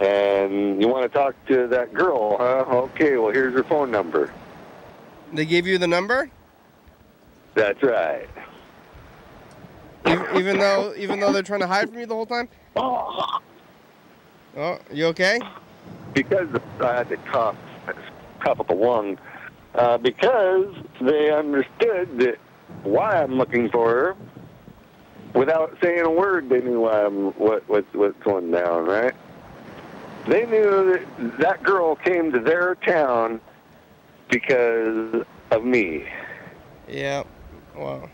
[SPEAKER 2] And you want to talk to that girl, huh? Okay, well, here's her phone number.
[SPEAKER 1] They gave you the number?
[SPEAKER 2] That's right.
[SPEAKER 1] Even though they're trying to hide from you the whole time? Oh, you okay?
[SPEAKER 2] Because I had to cough up a lung. Because they understood that why I'm looking for her. Without saying a word, they knew what's going down, right? They knew that girl came to their town because of me.
[SPEAKER 1] Yeah. Wow.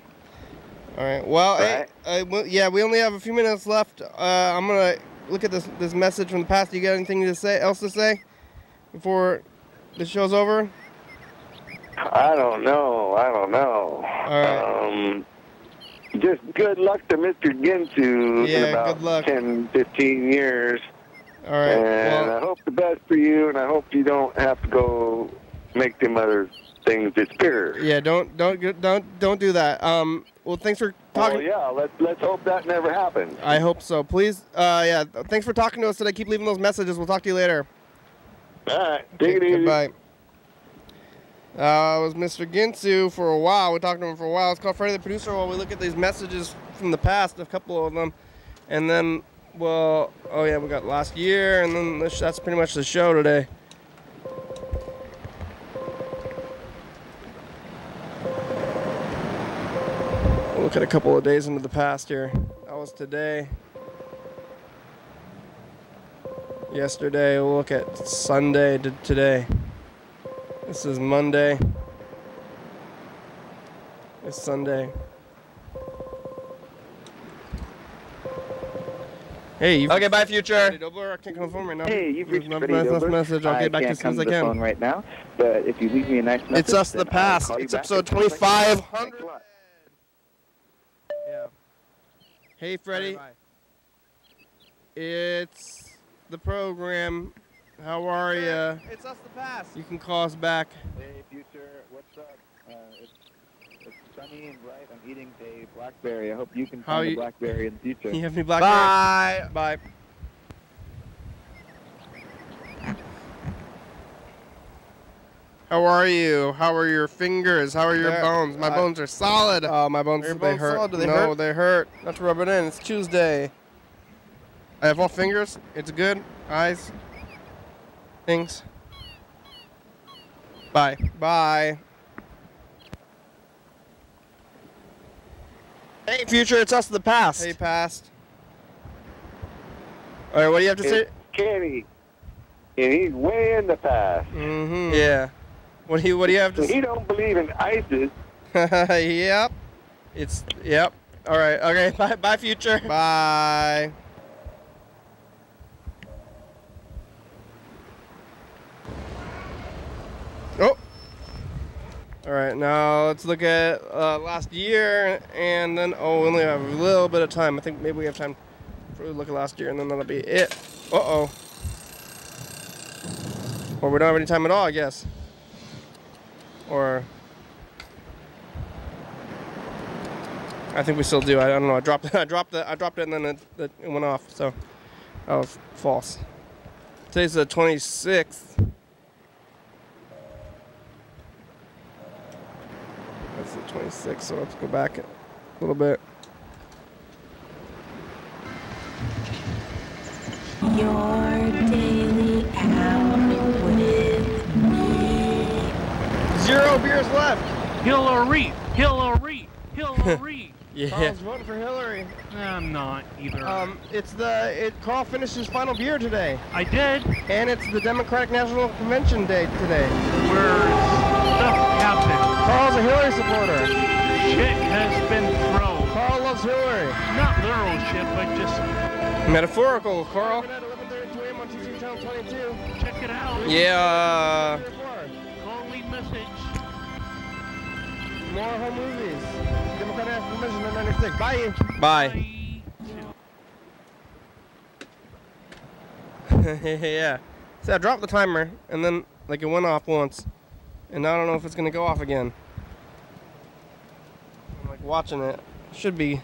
[SPEAKER 1] All right. Well,
[SPEAKER 2] right?
[SPEAKER 1] yeah, we only have a few minutes left. I'm gonna look at this message from the past. You got anything else to say before the show's over?
[SPEAKER 2] I don't know.
[SPEAKER 1] All right.
[SPEAKER 2] Just good luck to Mr. Ginsu in about
[SPEAKER 1] good luck.
[SPEAKER 2] 10, 15 years.
[SPEAKER 1] All right.
[SPEAKER 2] And I hope the best for you, and I hope you don't have to go make them other things disappear.
[SPEAKER 1] Yeah, don't do that. Well, thanks for talking.
[SPEAKER 2] Oh yeah, let's hope that never happens.
[SPEAKER 1] I hope so. Please, thanks for talking to us today. Keep leaving those messages. We'll talk to you later.
[SPEAKER 2] All right, take it easy.
[SPEAKER 1] Goodbye. It was Mr. Ginsu for a while. We talked to him for a while. Let's call Freddie the producer while we look at these messages from the past, a couple of them. And then, well, oh yeah, we got last year, and then that's pretty much the show today. We'll look at a couple of days into the past here. That was today. Yesterday, we'll look at Sunday to today. This is Monday. It's Sunday. Hey, okay, bye, future. I can't confirm right now.
[SPEAKER 3] Hey, you've reached Freddie Dobler.
[SPEAKER 1] Message. I'll get back to you as soon as I can.
[SPEAKER 3] Phone right now, but if you leave me a nice message,
[SPEAKER 1] it's us, the past. It's episode 2500. Yeah. Hey, Freddie. Bye. It's the program. How are ya? It's us, the past. You can call us back.
[SPEAKER 3] Hey, future. What's up? It's sunny and bright. I'm eating a blackberry. I hope you can
[SPEAKER 1] How
[SPEAKER 3] find
[SPEAKER 1] you-
[SPEAKER 3] a blackberry in the future.
[SPEAKER 1] You have any blackberry?
[SPEAKER 4] Bye.
[SPEAKER 1] Bye. How are you? How are your fingers? How are your bones? My bones are solid. Oh, my bones,
[SPEAKER 4] Your
[SPEAKER 1] they
[SPEAKER 4] bones
[SPEAKER 1] hurt.
[SPEAKER 4] solid? Do they
[SPEAKER 1] no,
[SPEAKER 4] hurt?
[SPEAKER 1] they hurt. Let's rub it in. It's Tuesday. I have all fingers. It's good. Eyes. Things. Bye. Bye. Hey, future, it's us in the past. Hey, past. All right, what do you have to say?
[SPEAKER 2] It's Kenny, and he's way in the past.
[SPEAKER 1] Mm-hmm. Yeah. What do you have to
[SPEAKER 2] So
[SPEAKER 1] say?
[SPEAKER 2] he don't believe in ISIS.
[SPEAKER 1] Yep. Yep. All right. Okay. Bye. Bye, future. Bye. Oh. All right. Now let's look at last year, and then we only have a little bit of time. I think maybe we have time for a look at last year, and then that'll be it. Uh-oh. Or we don't have any time at all, I guess. Or I think we still do. I don't know. I dropped it, and then it went off. So that was false. Today's the 26th. That's the 26th. So let's go back a little bit.
[SPEAKER 5] Your daily out with me.
[SPEAKER 1] 0 beers left.
[SPEAKER 6] Hillary! Hillary! Hillary!
[SPEAKER 1] Yeah. Carl's voting for Hillary.
[SPEAKER 6] I'm not either.
[SPEAKER 1] Carl finished his final beer today,
[SPEAKER 6] I did.
[SPEAKER 1] and it's the Democratic National Convention day today.
[SPEAKER 6] Where stuff happened.
[SPEAKER 1] Carl's a Hillary supporter.
[SPEAKER 6] Shit has been thrown.
[SPEAKER 1] Carl loves Hillary.
[SPEAKER 6] Not literal shit, but just
[SPEAKER 1] Metaphorical, Carl.
[SPEAKER 6] check it out.
[SPEAKER 1] Yeah.
[SPEAKER 6] Call me message.
[SPEAKER 1] More home movies. Democratic Convention in 96. Bye. Bye. Yeah. So I dropped the timer, and then it went off once, and now I don't know if it's gonna go off again. I'm watching it. Should be.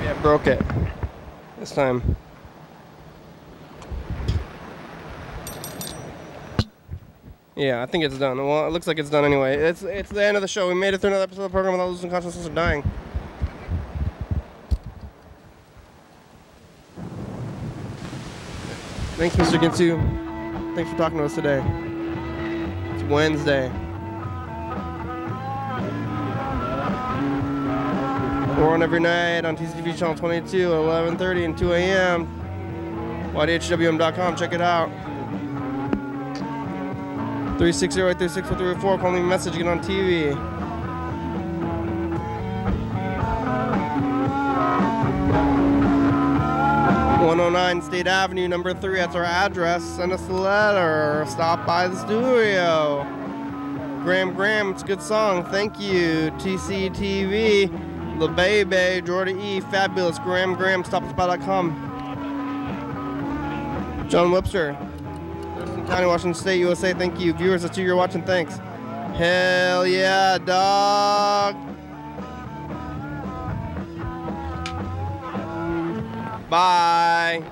[SPEAKER 1] Yeah, broke it this time. Yeah, I think it's done. Well, it looks like it's done anyway. It's the end of the show. We made it through another episode of the program without losing consciousness or dying. Thanks, Mr. Ginsu. Thanks for talking to us today. It's Wednesday. We're on every night on TCTV channel 22 at 11:30 and 2 a.m. YDHWM.com. Check it out. 360-836-4304. Call me a message. Get on TV. #109 State Avenue, number 3. That's our address. Send us a letter. Stop by the studio. Graham, it's a good song. Thank you. TCTV, The Baby, Jordan E, Fabulous, Graham, stopspy.com. John Webster, Thurston County, Washington State, USA. Thank you. Viewers, that's who you're watching. Thanks. Hell yeah, dog. Bye.